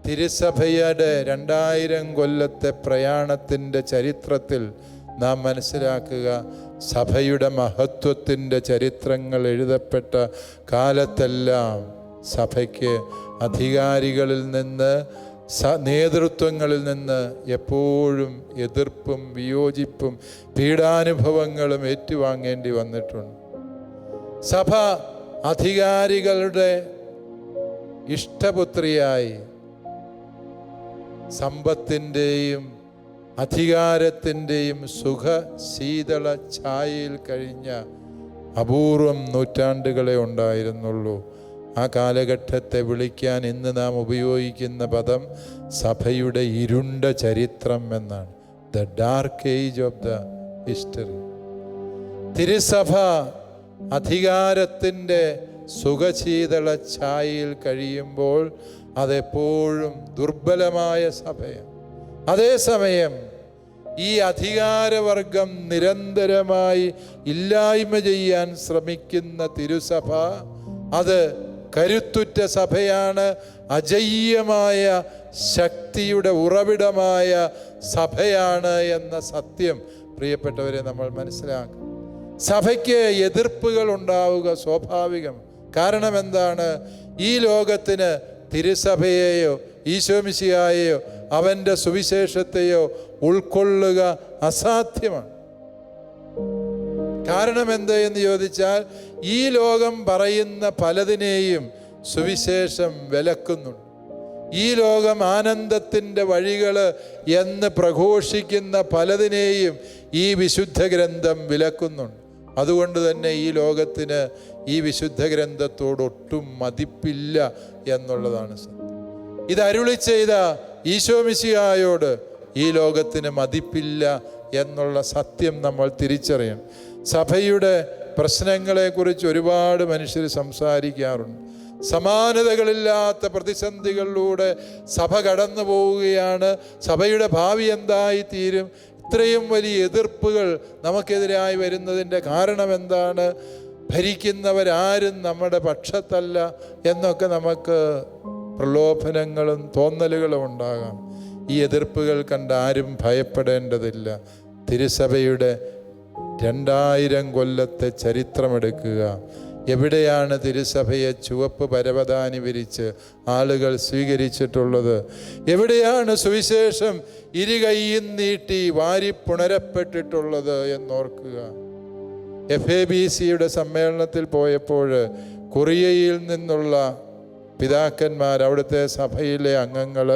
[SPEAKER 1] തിരുസഭയുടെ 2000 കൊല്ലത്തെ പ്രയാണത്തിൻ്റെ ചരിത്രത്തിൽ നാം മനസ്സിലാക്കുക, സഭയുടെ മഹത്വത്തിൻ്റെ ചരിത്രങ്ങൾ എഴുതപ്പെട്ട കാലത്തെല്ലാം സഭയ്ക്ക് അധികാരികളിൽ നിന്ന്, നേതൃത്വങ്ങളിൽ നിന്ന് എപ്പോഴും എതിർപ്പും വിയോജിപ്പും പീഡാനുഭവങ്ങളും ഏറ്റുവാങ്ങേണ്ടി വന്നിട്ടുണ്ട്. സഭ അധികാരികളുടെ ഇഷ്ടപുത്രിയായി സമ്പത്തിൻ്റെയും അധികാരത്തിൻ്റെയും സുഖശീതള ഛായയിൽ കഴിഞ്ഞ അപൂർവം നൂറ്റാണ്ടുകളെ ഉണ്ടായിരുന്നുള്ളൂ. ആ കാലഘട്ടത്തെ വിളിക്കാൻ ഇന്ന് നാം ഉപയോഗിക്കുന്ന പദം സഭയുടെ ഇരുണ്ട ചരിത്രം എന്നാണ്. The dark age of the history. തിരുസഭ അധികാരത്തിൻ്റെ സുഖശീതള ഛായയിൽ കഴിയുമ്പോൾ അതെപ്പോഴും ദുർബലമായ സഭയാണ്. അതേസമയം ഈ അധികാരവർഗം നിരന്തരമായി ഇല്ലായ്മ ചെയ്യാൻ ശ്രമിക്കുന്ന തിരുസഭ അത് കരുത്തുറ്റ സഭയാണ്, അജയ്യമായ ശക്തിയുടെ ഉറവിടമായ സഭയാണ് എന്ന സത്യം പ്രിയപ്പെട്ടവരെ നമ്മൾ മനസ്സിലാക്കും. സഭയ്ക്ക് എതിർപ്പുകൾ ഉണ്ടാവുക സ്വാഭാവികം. കാരണം എന്താണ്? ഈ ലോകത്തിന് തിരുസഭയെയോ ഈശോമിശിഹായെയോ അവൻ്റെ സുവിശേഷത്തെയോ ഉൾക്കൊള്ളുക അസാധ്യമാണ്. കാരണം എന്ത് എന്ന് ചോദിച്ചാൽ, ഈ ലോകം പറയുന്ന പലതിനെയും സുവിശേഷം വിലക്കുന്നുണ്ട്. ഈ ലോകം ആനന്ദത്തിൻ്റെ വഴികൾ എന്ന് പ്രഘോഷിക്കുന്ന പലതിനെയും ഈ വിശുദ്ധ ഗ്രന്ഥം വിലക്കുന്നുണ്ട്. അതുകൊണ്ട് തന്നെ ഈ ലോകത്തിന് ഈ വിശുദ്ധ ഗ്രന്ഥത്തോടൊട്ടും മതിപ്പില്ല എന്നുള്ളതാണ് സത്യം. ഇത് അരുളി ചെയ്ത ഈശോമിശിഹായോട് ഈ ലോകത്തിന് മതിപ്പില്ല എന്നുള്ള സത്യം നമ്മൾ തിരിച്ചറിയണം. സഭയുടെ പ്രശ്നങ്ങളെക്കുറിച്ച് ഒരുപാട് മനുഷ്യർ സംസാരിക്കാറുണ്ട്. സമാനതകളില്ലാത്ത പ്രതിസന്ധികളിലൂടെ സഭ കടന്നു പോവുകയാണ്. സഭയുടെ ഭാവി എന്തായി തീരും? ഇത്രയും വലിയ എതിർപ്പുകൾ നമുക്കെതിരായി വരുന്നതിൻ്റെ കാരണം എന്താണ്? ഭരിക്കുന്നവരാരും നമ്മുടെ പക്ഷത്തല്ല എന്നൊക്കെ നമുക്ക് പ്രലോഭനങ്ങളും തോന്നലുകളും ഉണ്ടാകാം. ഈ എതിർപ്പുകൾ കണ്ട് ആരും ഭയപ്പെടേണ്ടതില്ല. തിരുസഭയുടെ 2000 കൊല്ലത്തെ ചരിത്രമെടുക്കുക. എവിടെയാണ് തിരുസഭയെ ചുവപ്പ് പരവതാനി വിരിച്ച് ആളുകൾ സ്വീകരിച്ചിട്ടുള്ളത്? എവിടെയാണ് സുവിശേഷം ഇരുകൈയും നീട്ടി വാരിപ്പുണരപ്പെട്ടിട്ടുള്ളത് എന്നോർക്കുക. FABCയുടെ സമ്മേളനത്തിൽ പോയപ്പോൾ കൊറിയയിൽ നിന്നുള്ള പിതാക്കന്മാർ, അവിടുത്തെ സഭയിലെ അംഗങ്ങൾ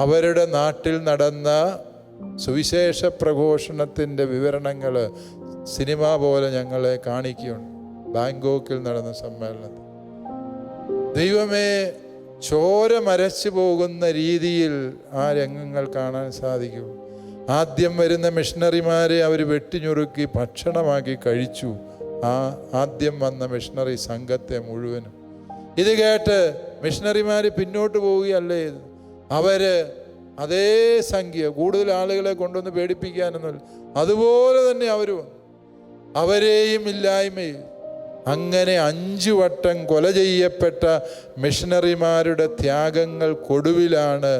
[SPEAKER 1] അവരുടെ നാട്ടിൽ നടന്ന സുവിശേഷ പ്രഘോഷണത്തിൻ്റെ വിവരണങ്ങൾ സിനിമ പോലെ ഞങ്ങളെ കാണിക്കുകയുണ്ട്. ബാങ്കോക്കിൽ നടന്ന സമ്മേളനത്തിൽ ദൈവമേ, ചോര മരച്ചു പോകുന്ന രീതിയിൽ ആ രംഗങ്ങൾ കാണാൻ സാധിക്കും. ആദ്യം വരുന്ന മിഷണറിമാരെ അവർ വെട്ടിഞ്ഞുറുക്കി ഭക്ഷണമാക്കി കഴിച്ചു. ആദ്യം വന്ന മിഷണറി സംഘത്തെ മുഴുവനും. ഇത് കേട്ട് മിഷണറിമാർ പിന്നോട്ട് പോവുകയല്ലേ ഇത്. അവര് അതേ സംഖ്യ, കൂടുതൽ ആളുകളെ കൊണ്ടുവന്ന് പേടിപ്പിക്കാനൊന്നുമില്ല, അതുപോലെ തന്നെ അവരെയും ഇല്ലായ്മയും. അങ്ങനെ 5 വട്ടം കൊല ചെയ്യപ്പെട്ട മിഷണറിമാരുടെ ത്യാഗങ്ങൾക്കൊടുവിലാണ്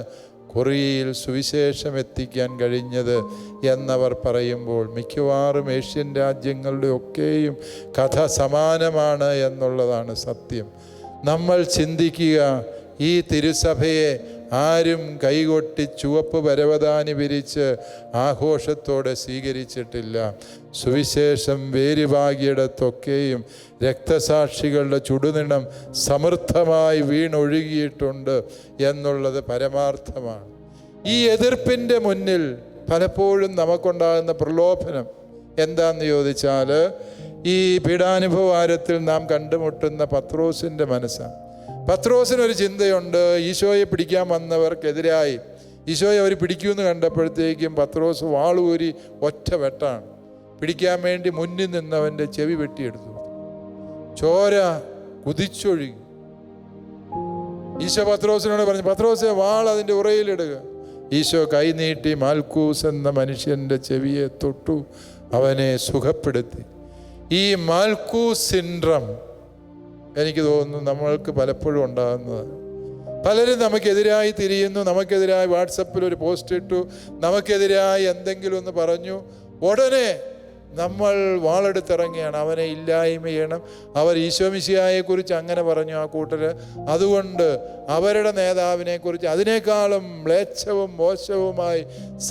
[SPEAKER 1] കൊറിയയിൽ സുവിശേഷം എത്തിക്കാൻ കഴിഞ്ഞത് എന്നവർ പറയുമ്പോൾ മിക്കവാറും ഏഷ്യൻ രാജ്യങ്ങളുടെ ഒക്കെയും കഥ സമാനമാണ് എന്നുള്ളതാണ് സത്യം. നമ്മൾ ചിന്തിക്കുക, ഈ തിരുസഭയെ ആരും കൈകൊട്ടി ചുവപ്പ് പരവതാനി വിരിച്ച് ആഘോഷത്തോടെ സ്വീകരിച്ചിട്ടില്ല. സുവിശേഷം വേരുപാകിയിടത്തൊക്കെയും രക്തസാക്ഷികളുടെ ചുടുനിണം സമൃദ്ധമായി വീണൊഴുകിയിട്ടുണ്ട് എന്നുള്ളത് പരമാർത്ഥമാണ്. ഈ എതിർപ്പിൻ്റെ മുന്നിൽ പലപ്പോഴും നമുക്കുണ്ടാകുന്ന പ്രലോഭനം എന്താണെന്ന് ചോദിച്ചാൽ, ഈ പീഡാനുഭവാരത്തിൽ നാം കണ്ടുമുട്ടുന്ന പത്രോസിൻ്റെ മനസ്സാണ്. പത്രോസിനൊരു ചിന്തയുണ്ട്. ഈശോയെ പിടിക്കാൻ വന്നവർക്കെതിരായി ഈശോയെ അവർ പിടിക്കുമെന്ന് കണ്ടപ്പോഴത്തേക്കും പത്രോസ് വാളൂരി ഒറ്റ വെട്ടാണ്. പിടിക്കാൻ വേണ്ടി മുന്നിൽ നിന്നവൻ്റെ ചെവി വെട്ടിയെടുത്തു. ചോര കുതിച്ചൊഴുകി. ഈശോ പത്രോസിനോട് പറഞ്ഞു, പത്രോസെ വാൾ അതിൻ്റെ ഉറയിലിടുക. ഈശോ കൈനീട്ടി മാൽക്കൂസ് എന്ന മനുഷ്യൻ്റെ ചെവിയെ തൊട്ടു, അവനെ സുഖപ്പെടുത്തി. ഈ മാൽക്കൂസ് സിൻഡ്രം എനിക്ക് തോന്നുന്നു നമ്മൾക്ക് പലപ്പോഴും ഉണ്ടാകുന്നതാണ്. പലരും നമുക്കെതിരായി തിരിയുന്നു, നമുക്കെതിരായി വാട്സപ്പിൽ ഒരു പോസ്റ്റ് ഇട്ടു, നമുക്കെതിരായി എന്തെങ്കിലും ഒന്ന് പറഞ്ഞു, ഉടനെ നമ്മൾ വാളെടുത്തിറങ്ങിയാണ് അവനെ ഇല്ലായ്മ ചെയ്യണം. അവർ ഈശോമിശിഹായെക്കുറിച്ച് അങ്ങനെ പറഞ്ഞു ആ കൂട്ടർ, അതുകൊണ്ട് അവരുടെ നേതാവിനെക്കുറിച്ച് അതിനേക്കാളും മ്ലേച്ഛവും മോശവുമായി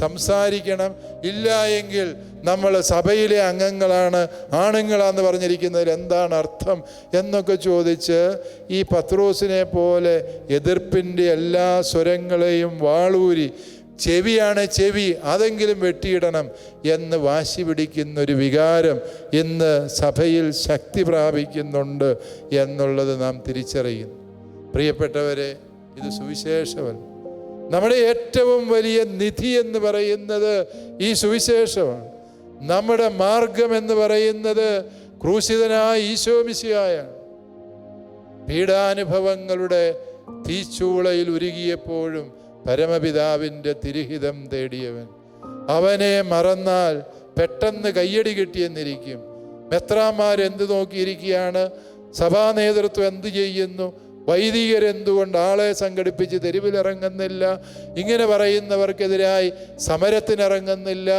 [SPEAKER 1] സംസാരിക്കണം. ഇല്ല എങ്കിൽ നമ്മൾ സഭയിലെ അംഗങ്ങളാണ്, ആണുങ്ങളാന്ന് പറഞ്ഞിരിക്കുന്നതിൽ എന്താണ് അർത്ഥം എന്നൊക്കെ ചോദിച്ച് ഈ പത്രോസിനെ പോലെ എതിർപ്പിൻ്റെ എല്ലാ സ്വരങ്ങളെയും വാളൂരി ചെവിയാണ് ചെവി, അതെങ്കിലും വെട്ടിയിടണം എന്ന് വാശി പിടിക്കുന്നൊരു വികാരം ഇന്ന് സഭയിൽ ശക്തി പ്രാപിക്കുന്നുണ്ട് എന്നുള്ളത് നാം തിരിച്ചറിയുന്നു. പ്രിയപ്പെട്ടവരെ, ഇത് സുവിശേഷമല്ല. നമ്മുടെ ഏറ്റവും വലിയ നിധി എന്ന് പറയുന്നത് ഈ സുവിശേഷമാണ്. നമ്മുടെ മാർഗം എന്ന് പറയുന്നത് ക്രൂശിതനായ ഈശോ മിശിഹായാണ്. പീഡാനുഭവങ്ങളുടെ തീച്ചൂളയിൽ ഉരുകിയപ്പോഴും പരമപിതാവിൻ്റെ തിരുഹിതം തേടിയവൻ. അവനെ മറന്നാൽ പെട്ടെന്ന് കയ്യടി കിട്ടിയെന്നിരിക്കും. മെത്രാന്മാരെന്ത് നോക്കിയിരിക്കുകയാണ്? സഭാ നേതൃത്വം എന്ത് ചെയ്യുന്നു? വൈദികരെന്തുകൊണ്ട് ആളെ സംഘടിപ്പിച്ച് തെരുവിലിറങ്ങുന്നില്ല? ഇങ്ങനെ പറയുന്നവർക്കെതിരായി സമരത്തിനിറങ്ങുന്നില്ല,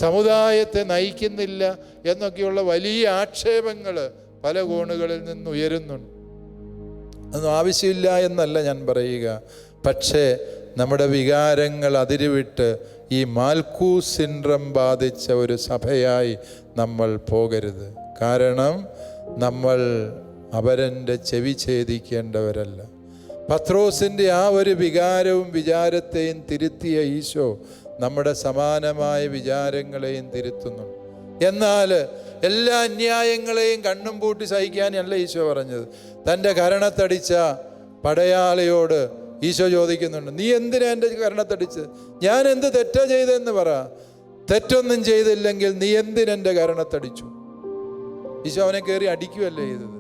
[SPEAKER 1] സമുദായത്തെ നയിക്കുന്നില്ല എന്നൊക്കെയുള്ള വലിയ ആക്ഷേപങ്ങൾ പല കോണുകളിൽ നിന്ന് ഉയരുന്നുണ്ട്. അതൊന്നും ആവശ്യമില്ല എന്നല്ല ഞാൻ പറയുക. പക്ഷേ നമ്മുടെ വികാരങ്ങൾ അതിരുവിട്ട് ഈ മാൽക്കൂസ് സിൻഡ്രം ബാധിച്ച ഒരു സഭയായി നമ്മൾ പോകരുത്. കാരണം നമ്മൾ അവരൻ്റെ ചെവി ഛേദിക്കേണ്ടവരല്ല. പത്രോസിൻ്റെ ആ ഒരു വികാരവും വിചാരത്തെയും തിരുത്തിയ ഈശോ നമ്മുടെ സമാനമായ വിചാരങ്ങളെയും തിരുത്തുന്നുണ്ട്. എന്നാൽ എല്ലാ അന്യായങ്ങളെയും കണ്ണും പൂട്ടി സഹിക്കാനല്ല ഈശോ പറഞ്ഞത്. തൻ്റെ കരണത്തടിച്ച പടയാളിയോട് ഈശോ ചോദിക്കുന്നുണ്ട്, നീ എന്തിനാ എൻ്റെ കരണത്തടിച്ച്? ഞാൻ എന്ത് തെറ്റാ ചെയ്തതെന്ന് പറ. തെറ്റൊന്നും ചെയ്തില്ലെങ്കിൽ നീ എന്തിനെൻ്റെ കരണത്തടിച്ചു? ഈശോ അവനെ കയറി അടിക്കുകയല്ലേ ചെയ്തത്.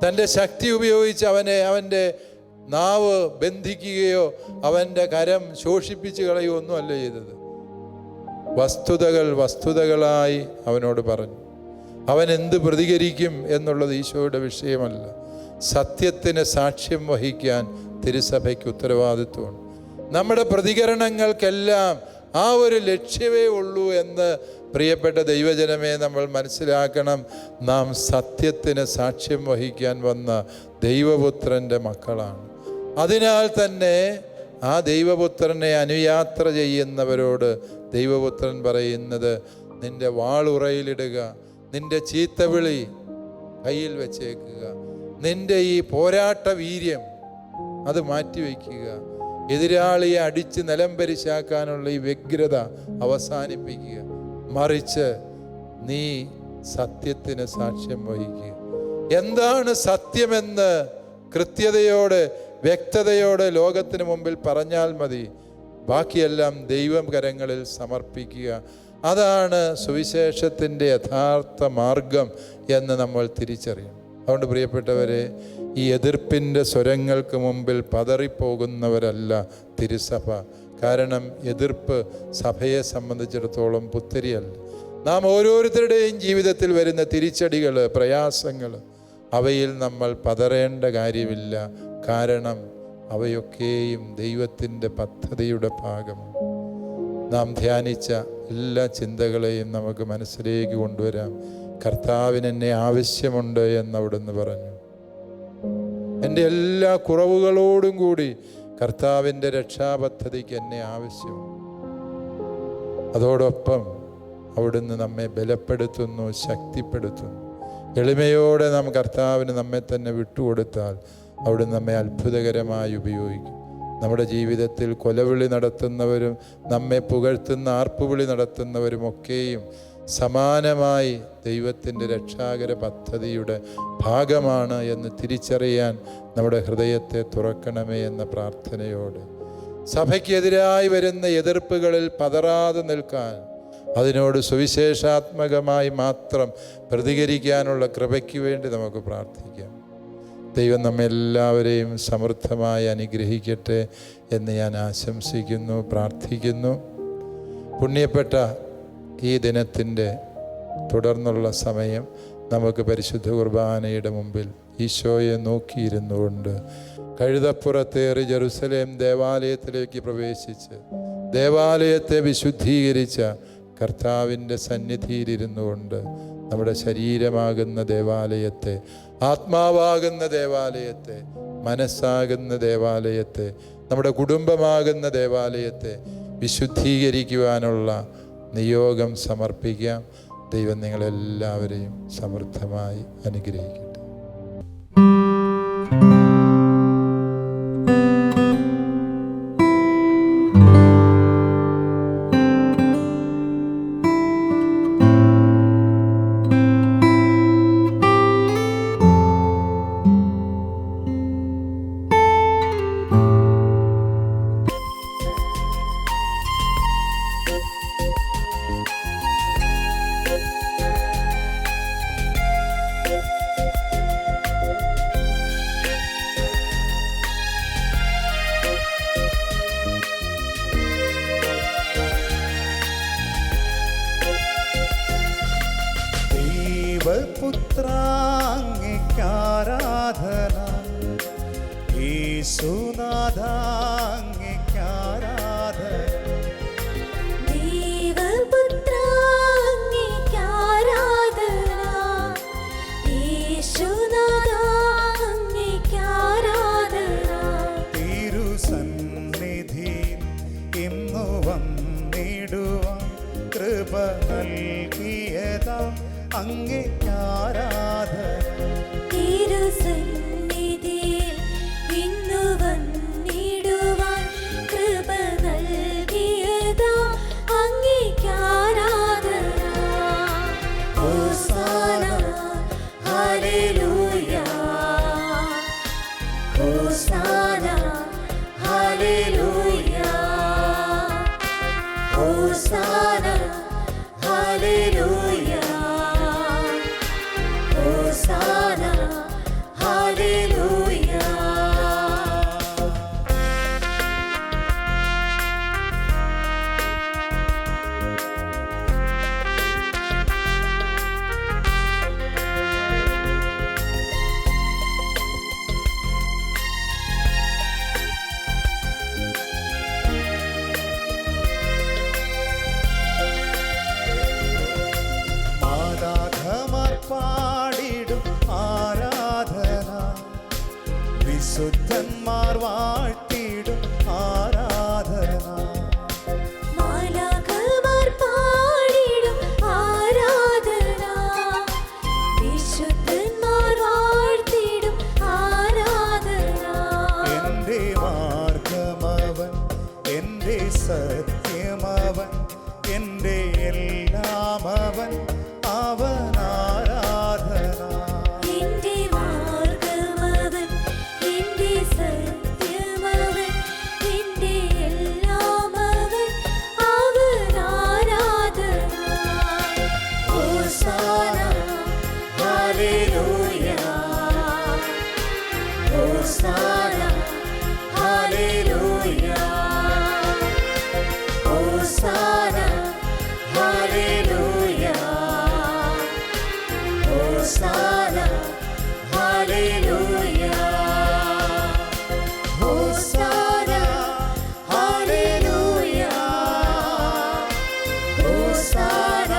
[SPEAKER 1] തൻ്റെ ശക്തി ഉപയോഗിച്ച് അവൻ്റെ നാവ് ബന്ധിക്കുകയോ അവൻ്റെ കരം ശോഷിപ്പിച്ച് കളയുകയോ ഒന്നും അല്ല ചെയ്തത്. വസ്തുതകളായി അവനോട് പറഞ്ഞു. അവൻ എന്ത് പ്രതികരിക്കും എന്നുള്ളത് ഈശോയുടെ വിഷയമല്ല. സത്യത്തിന് സാക്ഷ്യം വഹിക്കാൻ തിരുസഭയ്ക്ക് ഉത്തരവാദിത്വമുണ്ട്. നമ്മുടെ പ്രതികരണങ്ങൾക്കെല്ലാം ആ ഒരു ലക്ഷ്യമേ ഉള്ളൂ എന്ന് പ്രിയപ്പെട്ട ദൈവജനമേ നമ്മൾ മനസ്സിലാക്കണം. നാം സത്യത്തിന് സാക്ഷ്യം വഹിക്കാൻ വന്ന ദൈവപുത്രൻ്റെ മക്കളാണ്. അതിനാൽ തന്നെ ആ ദൈവപുത്രനെ അനുയാത്ര ചെയ്യുന്നവരോട് ദൈവപുത്രൻ പറയുന്നത്, നിൻ്റെ വാളുറയിലിടുക, നിൻ്റെ ചീത്തവിളി കയ്യിൽ വെച്ചേക്കുക, നിൻ്റെ ഈ പോരാട്ട വീര്യം അത് മാറ്റിവെക്കുക, എതിരാളിയെ അടിച്ച് നിലംപരിശാക്കാനുള്ള ഈ വ്യഗ്രത അവസാനിപ്പിക്കുക. മറിച്ച് നീ സത്യത്തിന് സാക്ഷ്യം വഹിക്കുക. എന്താണ് സത്യമെന്ന് കൃത്യതയോടെ വ്യക്തതയോടെ ലോകത്തിന് മുമ്പിൽ പറഞ്ഞാൽ മതി. ബാക്കിയെല്ലാം ദൈവം കരങ്ങളിൽ സമർപ്പിക്കുക. അതാണ് സുവിശേഷത്തിൻ്റെ യഥാർത്ഥ മാർഗം എന്ന് നമ്മൾ തിരിച്ചറിയണം. അതുകൊണ്ട് പ്രിയപ്പെട്ടവരെ, ഈ എതിർപ്പിൻ്റെ സ്വരങ്ങൾക്ക് മുമ്പിൽ പതറിപ്പോകുന്നവരല്ല തിരുസഭ. കാരണം എതിർപ്പ് സഭയെ സംബന്ധിച്ചിടത്തോളം പുത്തരിയല്ല. നാം ഓരോരുത്തരുടെയും ജീവിതത്തിൽ വരുന്ന തിരിച്ചടികൾ, പ്രയാസങ്ങൾ, അവയിൽ നമ്മൾ പതറേണ്ട കാര്യമില്ല. കാരണം അവയൊക്കെയും ദൈവത്തിൻ്റെ പദ്ധതിയുടെ ഭാഗമാണ്. നാം ധ്യാനിച്ച എല്ലാ ചിന്തകളെയും നമുക്ക് മനസ്സിലേക്ക് കൊണ്ടുവരാം. കർത്താവിന് എന്നെ ആവശ്യമുണ്ട് എന്ന് അവിടുന്ന് പറഞ്ഞു. എൻ്റെ എല്ലാ കുറവുകളോടും കൂടി കർത്താവിൻ്റെ രക്ഷാപദ്ധതിക്ക് എന്നെ ആവശ്യമാണ്. അതോടൊപ്പം അവിടുന്ന് നമ്മെ ബലപ്പെടുത്തുന്നു, ശക്തിപ്പെടുത്തുന്നു. എളിമയോടെ നാം കർത്താവിന് നമ്മെ തന്നെ വിട്ടുകൊടുത്താൽ അവിടുന്ന് നമ്മെ അത്ഭുതകരമായി ഉപയോഗിക്കും. നമ്മുടെ ജീവിതത്തിൽ കൊലവിളി നടത്തുന്നവരും നമ്മെ പുകഴ്ത്തുന്ന ആർപ്പുവിളി നടത്തുന്നവരുമൊക്കെയും സമാനമായി ദൈവത്തിൻ്റെ രക്ഷാകര പദ്ധതിയുടെ ഭാഗമാണ് എന്ന് തിരിച്ചറിയാൻ നമ്മുടെ ഹൃദയത്തെ തുറക്കണമേ എന്ന പ്രാർത്ഥനയോടെ സഭയ്ക്കെതിരായി വരുന്ന എതിർപ്പുകളിൽ പതറാതെ നിൽക്കാൻ, അതിനോട് സുവിശേഷാത്മകമായി മാത്രം പ്രതികരിക്കാനുള്ള കൃപയ്ക്ക് വേണ്ടി നമുക്ക് പ്രാർത്ഥിക്കാം. ദൈവം നമ്മെല്ലാവരെയും സമൃദ്ധമായി അനുഗ്രഹിക്കട്ടെ എന്ന് ഞാൻ ആശംസിക്കുന്നു, പ്രാർത്ഥിക്കുന്നു. പുണ്യപ്പെട്ട ഈ ദിനത്തിൻ്റെ തുടർന്നുള്ള സമയം നമുക്ക് പരിശുദ്ധ കുർബാനയുടെ മുമ്പിൽ ഈശോയെ നോക്കിയിരുന്നുകൊണ്ട് കഴുതപ്പുറത്തേറി ജെറുസലേം ദേവാലയത്തിലേക്ക് പ്രവേശിച്ച് ദേവാലയത്തെ വിശുദ്ധീകരിച്ച കർത്താവിൻ്റെ സന്നിധിയിലിരുന്നു കൊണ്ട് നമ്മുടെ ശരീരമാകുന്ന ദേവാലയത്തെ, ആത്മാവാകുന്ന ദേവാലയത്തെ, മനസ്സാകുന്ന ദേവാലയത്തെ, നമ്മുടെ കുടുംബമാകുന്ന ദേവാലയത്തെ വിശുദ്ധീകരിക്കുവാനുള്ള നിയോഗം സമർപ്പിക്കാം. ദൈവം നിങ്ങളെല്ലാവരെയും സമൃദ്ധമായി അനുഗ്രഹിക്കട്ടെ.
[SPEAKER 2] പുത്രാംഗിക്കാരാധന, യേശുനാഥാംഗിക്കാരാധന.
[SPEAKER 3] ദൈവപുത്രാംഗിക്കാരാധന, യേശുനാഥാംഗിക്കാരാധന.
[SPEAKER 2] തിരുസന്നിധിയിൽ ഇന്നു വന്നിടുവാൻ കൃപ നൽകിയതാം അങ്ങേക്കാരാധന.
[SPEAKER 3] തിരുസന്നിധിയിൽ ഇന്നു വന്നിടുവാൻ കൃപ നൽകിയതാം അങ്ങേക്കാരാധന. ഹോസാന ഹല്ലേലൂയ, ഹോസാന ഹല്ലേലൂയ, ഹോസാന ഹല്ലേലൂയ, ഹോസാന ഹല്ലേലൂയ.
[SPEAKER 2] മാതാഖമാർ പാടിടും ആരാധന, വിശുദ്ധന്മാർ വാഴ്ത്തിടും ആരാധന.
[SPEAKER 3] മാലാഖമാർ പാടിടും ആരാധന, വിശുദ്ധന്മാർ വാഴ്ത്തിടും ആരാധന.
[SPEAKER 2] എൻ്റെ മാർഗമവൻ, എൻ്റെ സത്യമവൻ, എൻ്റെ എല്ലാമവൻ, അവൻ ആരാധന.
[SPEAKER 3] എന്റെ മാർഗ്ഗമവൻ, എന്റെ സത്യമവൻ, എന്റെ എല്ലാമവൻ, അവൻ ആരാധന. ഹോസാന ഹല്ലേലൂയ, ഹോസാന ഹല്ലേലൂയ, ഹോസാന ഹല്ലേലൂയ, ഹോസാന ഹല്ലേലൂയ, ഹോസാന ഹല്ലേലൂയ, ഹോസാന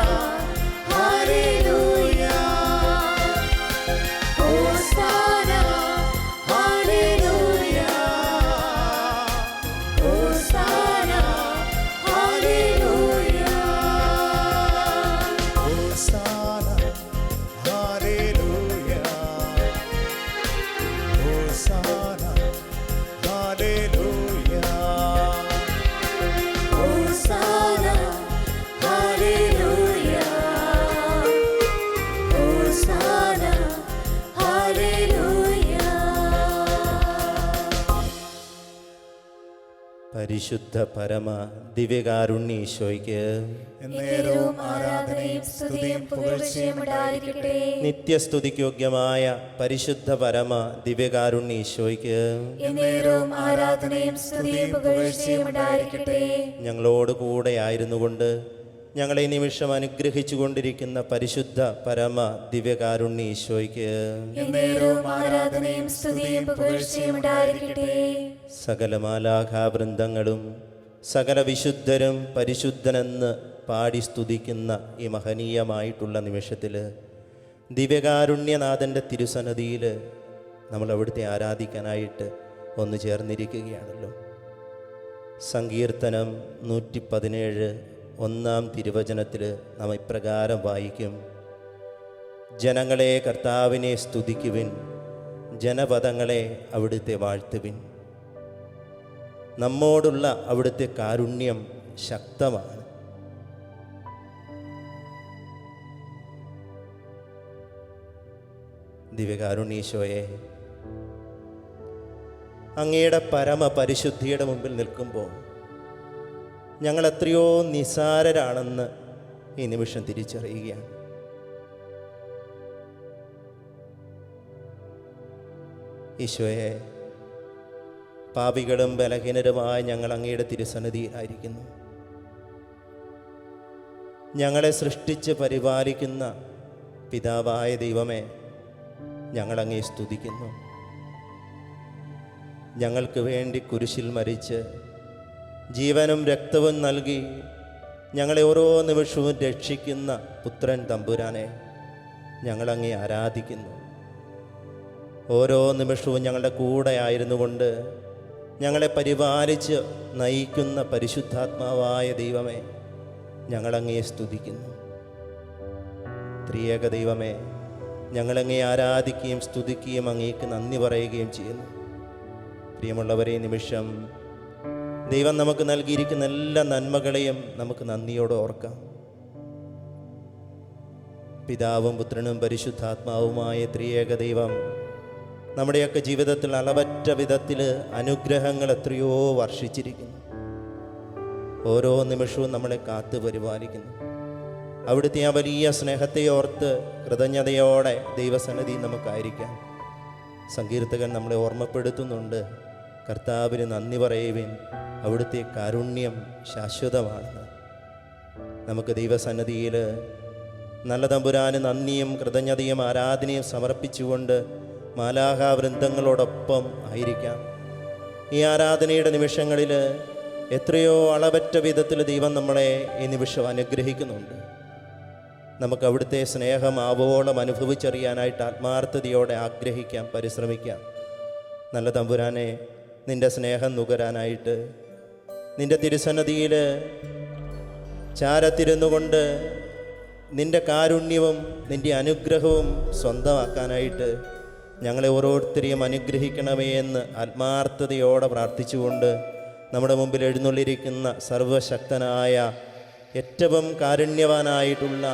[SPEAKER 3] ഹല്ലേലൂയ, ഹോസാന ഹല്ലേലൂയ.
[SPEAKER 4] പരിശുദ്ധ പരമ ദിവ്യകാരുണ്യീശോയ്ക്ക്
[SPEAKER 2] എന്നേരവും ആരാധനയും സ്തുതിയും പുകഴ്ചയും ഉണ്ടായിരിക്കട്ടെ.
[SPEAKER 4] നിത്യസ്തുതിയോഗ്യമായ പരിശുദ്ധ പരമ ദിവ്യകാരുണ്യീശോയ്ക്ക്
[SPEAKER 3] എന്നേരവും ആരാധനയും സ്തുതിയും പുകഴ്ചയും ഉണ്ടായിരിക്കട്ടെ.
[SPEAKER 4] ഞങ്ങളോട് കൂടെ ആയിരുന്നുകൊണ്ട് ഞങ്ങളെ ഈ നിമിഷം അനുഗ്രഹിച്ചു കൊണ്ടിരിക്കുന്ന പരിശുദ്ധ പരമ ദിവ്യകാരുണ്യീശോയ്ക്ക്
[SPEAKER 3] എന്നേരവും ആരാധനയും സ്തുതിയും പുകഴ്ചയും ഉണ്ടായിരിക്കട്ടെ.
[SPEAKER 4] സകല മാലാഖാവൃന്ദങ്ങളും സകല വിശുദ്ധരും പരിശുദ്ധനെന്ന് പാടി സ്തുതിക്കുന്ന ഈ മഹനീയമായിട്ടുള്ള നിമിഷത്തിൽ ദിവ്യകാരുണ്യനാഥൻ്റെ തിരുസന്നിധിയിൽ നമ്മൾ അവിടുത്തെ ആരാധിക്കാനായിട്ട് ഒന്ന് ചേർന്നിരിക്കുകയാണല്ലോ. സങ്കീർത്തനം 117 ഒന്നാം തിരുവചനത്തിൽ നാം ഇപ്രകാരം വായിക്കും: ജനങ്ങളെ കർത്താവിനെ സ്തുതിക്കുവിൻ, ജനപദങ്ങളെ അവിടുത്തെ വാഴ്ത്തുവിൻ. നമ്മോടുള്ള അവിടുത്തെ കാരുണ്യം ശക്തമാണ്. ദിവ്യകാരുണ്യീശോയെ, അങ്ങയുടെ പരമപരിശുദ്ധിയുടെ മുമ്പിൽ നിൽക്കുമ്പോൾ ഞങ്ങൾ എത്രയോ നിസാരരാണെന്ന് ഈ നിമിഷം തിരിച്ചറിയുകയാണ്. ഈശോയെ, പാപികളും ബലഹീനരുമായ ഞങ്ങൾ അങ്ങയുടെ തിരുസന്നിധിയിലായിരിക്കുന്നു. ഞങ്ങളെ സൃഷ്ടിച്ച് പരിപാലിക്കുന്ന പിതാവായ ദൈവമേ, ഞങ്ങളങ്ങേ സ്തുതിക്കുന്നു. ഞങ്ങൾക്ക് വേണ്ടി കുരിശിൽ മരിച്ച് ജീവനും രക്തവും നൽകി ഞങ്ങളെ ഓരോ നിമിഷവും രക്ഷിക്കുന്ന പുത്രൻ തമ്പുരാനെ ഞങ്ങളങ്ങേ ആരാധിക്കുന്നു. ഓരോ നിമിഷവും ഞങ്ങളുടെ കൂടെ ആയിരുന്നു കൊണ്ട് ഞങ്ങളെ പരിപാലിച്ച് നയിക്കുന്ന പരിശുദ്ധാത്മാവായ ദൈവമേ, ഞങ്ങളങ്ങേ സ്തുതിക്കുന്നു. ത്രിയേക ദൈവമേ, ഞങ്ങളങ്ങേ ആരാധിക്കുകയും സ്തുതിക്കുകയും അങ്ങേക്ക് നന്ദി പറയുകയും ചെയ്യുന്നു. പ്രിയമുള്ളവരെ, നിമിഷം ദൈവം നമുക്ക് നൽകിയിരിക്കുന്ന എല്ലാ നന്മകളെയും നമുക്ക് നന്ദിയോടെ ഓർക്കാം. പിതാവും പുത്രനും പരിശുദ്ധാത്മാവുമായ ത്രിയേക ദൈവം നമ്മുടെയൊക്കെ ജീവിതത്തിൽ അളവറ്റ വിധത്തിൽ അനുഗ്രഹങ്ങൾ എത്രയോ വർഷിച്ചിരിക്കുന്നു. ഓരോ നിമിഷവും നമ്മളെ കാത്തു പരിപാലിക്കുന്നു. അവിടുത്തെ ആ വലിയ സ്നേഹത്തെ ഓർത്ത് കൃതജ്ഞതയോടെ ദൈവസന്നിധി നമുക്കായിരിക്കാം. സങ്കീർത്തകൻ നമ്മളെ ഓർമ്മപ്പെടുത്തുന്നുണ്ട്: കർത്താവിന് നന്ദി പറയുവിൻ, അവിടുത്തെ കാരുണ്യം ശാശ്വതമാണെന്ന്. നമുക്ക് ദൈവസന്നിധിയിൽ നല്ല തമ്പുരാന് നന്ദിയും കൃതജ്ഞതയും ആരാധനയും സമർപ്പിച്ചുകൊണ്ട് മാലാഖാവൃന്ദങ്ങളോടൊപ്പം ആയിരിക്കാം. ഈ ആരാധനയുടെ നിമിഷങ്ങളിൽ എത്രയോ അളവറ്റ വിധത്തിൽ ദൈവം നമ്മളെ ഈ നിമിഷം അനുഗ്രഹിക്കുന്നുണ്ട്. നമുക്ക് അവിടുത്തെ സ്നേഹം ആവോളം അനുഭവിച്ചറിയാനായിട്ട് ആത്മാർത്ഥതയോടെ ആഗ്രഹിക്കാം, പരിശ്രമിക്കാം. നല്ല തമ്പുരാനെ, നിൻ്റെ സ്നേഹം നുകരാനായിട്ട് നിൻ്റെ തിരുസന്നിധിയിൽ ചാരത്തിരുന്നു കൊണ്ട് നിൻ്റെ കാരുണ്യവും നിൻ്റെ അനുഗ്രഹവും സ്വന്തമാക്കാനായിട്ട് ഞങ്ങളെ ഓരോരുത്തരെയും അനുഗ്രഹിക്കണമേ എന്ന് ആത്മാർത്ഥതയോടെ പ്രാർത്ഥിച്ചുകൊണ്ട് നമ്മുടെ മുമ്പിൽ എഴുന്നള്ളിരിക്കുന്ന സർവശക്തനായ ഏറ്റവും കാരുണ്യവാനായിട്ടുള്ള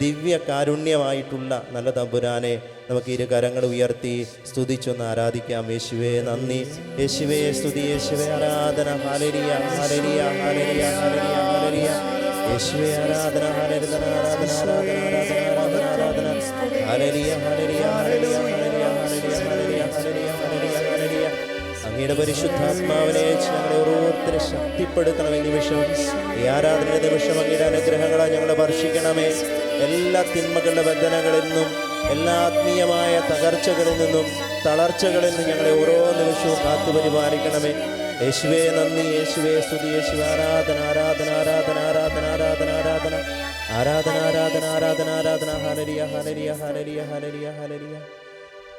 [SPEAKER 4] ദിവ്യ കാരുണ്യമായിട്ടുള്ള നല്ല തമ്പുരാനെ നമുക്ക് ഇരു കരങ്ങൾ ഉയർത്തി സ്തുതിച്ചൊന്ന് ആരാധിക്കാം. യേശുവേ നന്ദി, യേശുവേ സ്തുതി, യേശുവേ ആരാധന. Hallelujah, hallelujah, hallelujah, hallelujah, hallelujah. യേശുവേ ആരാധന, ഹല്ലേലൂയ, ആരാധന, ആരാധന, ആരാധന, ആരാധന. Hallelujah, hallelujah, hallelujah, hallelujah, hallelujah, hallelujah, hallelujah, hallelujah. അങ്ങയുടെ പരിശുദ്ധാത്മാവിനെ ഞങ്ങളെ ഓരോരുത്തരെ ശക്തിപ്പെടുത്തണമേ. നിമിഷം ഈ ആരാധനയുടെ നിമിഷം അങ്ങയുടെ അനുഗ്രഹങ്ങളെ ഞങ്ങളെ വർഷിക്കണമേ. എല്ലാ തിന്മകളുടെ ബന്ധനങ്ങളിൽ നിന്നും, എല്ലാ ആത്മീയമായ തകർച്ചകളിൽ നിന്നും, തളർച്ചകളിൽ നിന്നും ഞങ്ങളെ ഓരോ നിമിഷവും കാത്തു പരിപാലിക്കണമേ. യേശുവേ നന്ദി, യേശുവേ സ്തുതി, യേശുവേ ആരാധന, ആരാധന, ആരാധന, ആരാധന, ആരാധന, ആരാധന, ആരാധന, ആരാധന, ആരാധന, ആരാധന. Hallelujah, hallelujah, hallelujah, hallelujah, hallelujah.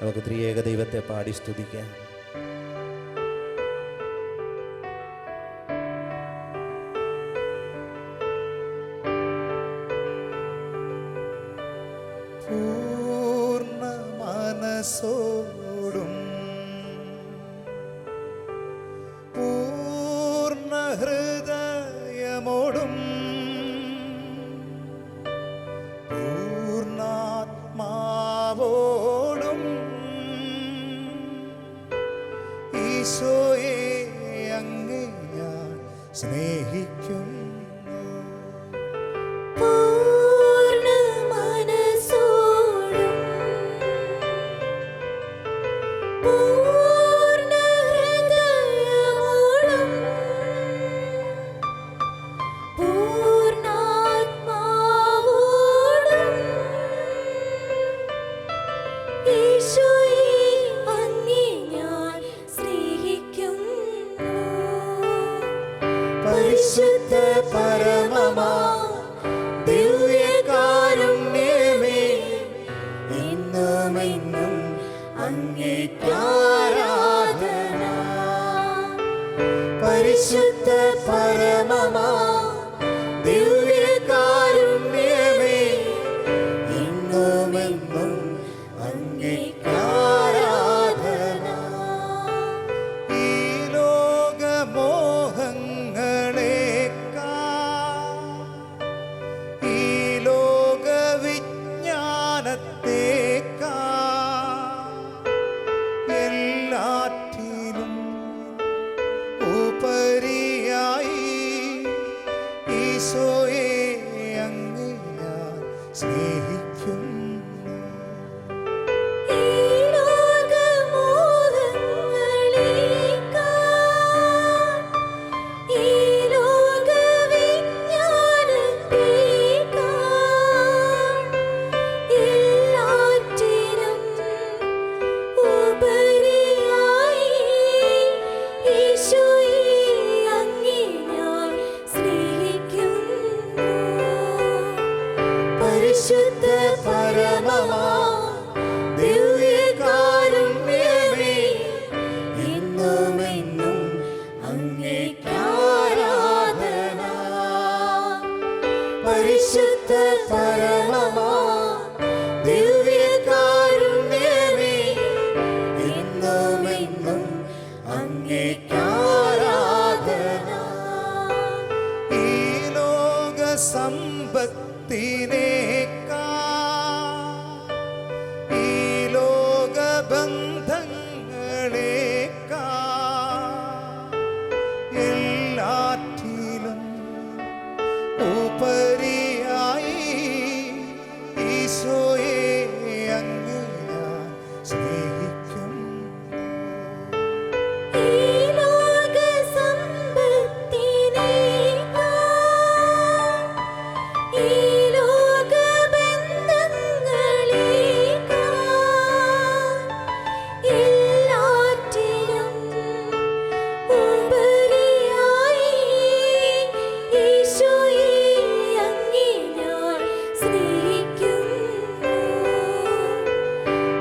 [SPEAKER 4] നമുക്ക് ത്രിയേക ദൈവത്തെ പാടി സ്തുതിക്കാം.
[SPEAKER 2] പൂർണ്ണ മനസ്സോടും പൂർണ്ണ ഹൃദയമോടും പൂർണ്ണാത്മാവോടും ഈശോയെ അങ്ങേ ഞാൻ
[SPEAKER 3] പരിശുദ്ധ പരമമാ ദിവ്യകാരുണ്യമേ, എന്നുമെന്നും അങ്ങേക്ക് ആരാധന.
[SPEAKER 2] ഈ ലോകമോഹങ്ങളേക്കാൾ, ഈ ലോകവിജ്ഞാനത്തേക്കാൾ എല്ലാറ്റിലും ഉപരിയായി ഈശോയെ അങ്ങേ ഞാൻ സ്നേഹിക്കുന്നു.
[SPEAKER 3] ഈ ലോകമോഹങ്ങളേക്കാൾ, ഈ ലോകവിജ്ഞാനത്തേക്കാൾ എല്ലാറ്റിനും ഉപരിയായി ഈശോയെ അങ്ങേ ഞാൻ സ്നേഹിക്കുന്നു. പരിശുദ്ധ പരമമാ ദിവ്യകാരുണ്യമേ, എന്നുമെന്നും അങ്ങേക്ക് ആരാധന. പരിശുദ്ധ പരമമാ ദിവ്യകാരുണ്യമേ, എന്നുമെന്നും അങ്ങേക്ക് ആരാധന.
[SPEAKER 2] ഈ ലോകസമ്പത്തിനേക്കാൾ, ഈ ലോകബന്ധങ്ങളേക്കാൾ എല്ലാറ്റിലും ഉപരിയായി ഈശോയെ അങ്ങേ ഞാൻ സ്നേഹിക്കുന്നു.
[SPEAKER 3] ഈ ലോകസമ്പത്തിനേക്കാൾ, ഈ ലോകബന്ധങ്ങളേക്കാൾ എല്ലാറ്റിലും ഉപരിയായി ഈശോയെ അങ്ങേ ഞാൻ സ്നേഹിക്കുന്നു.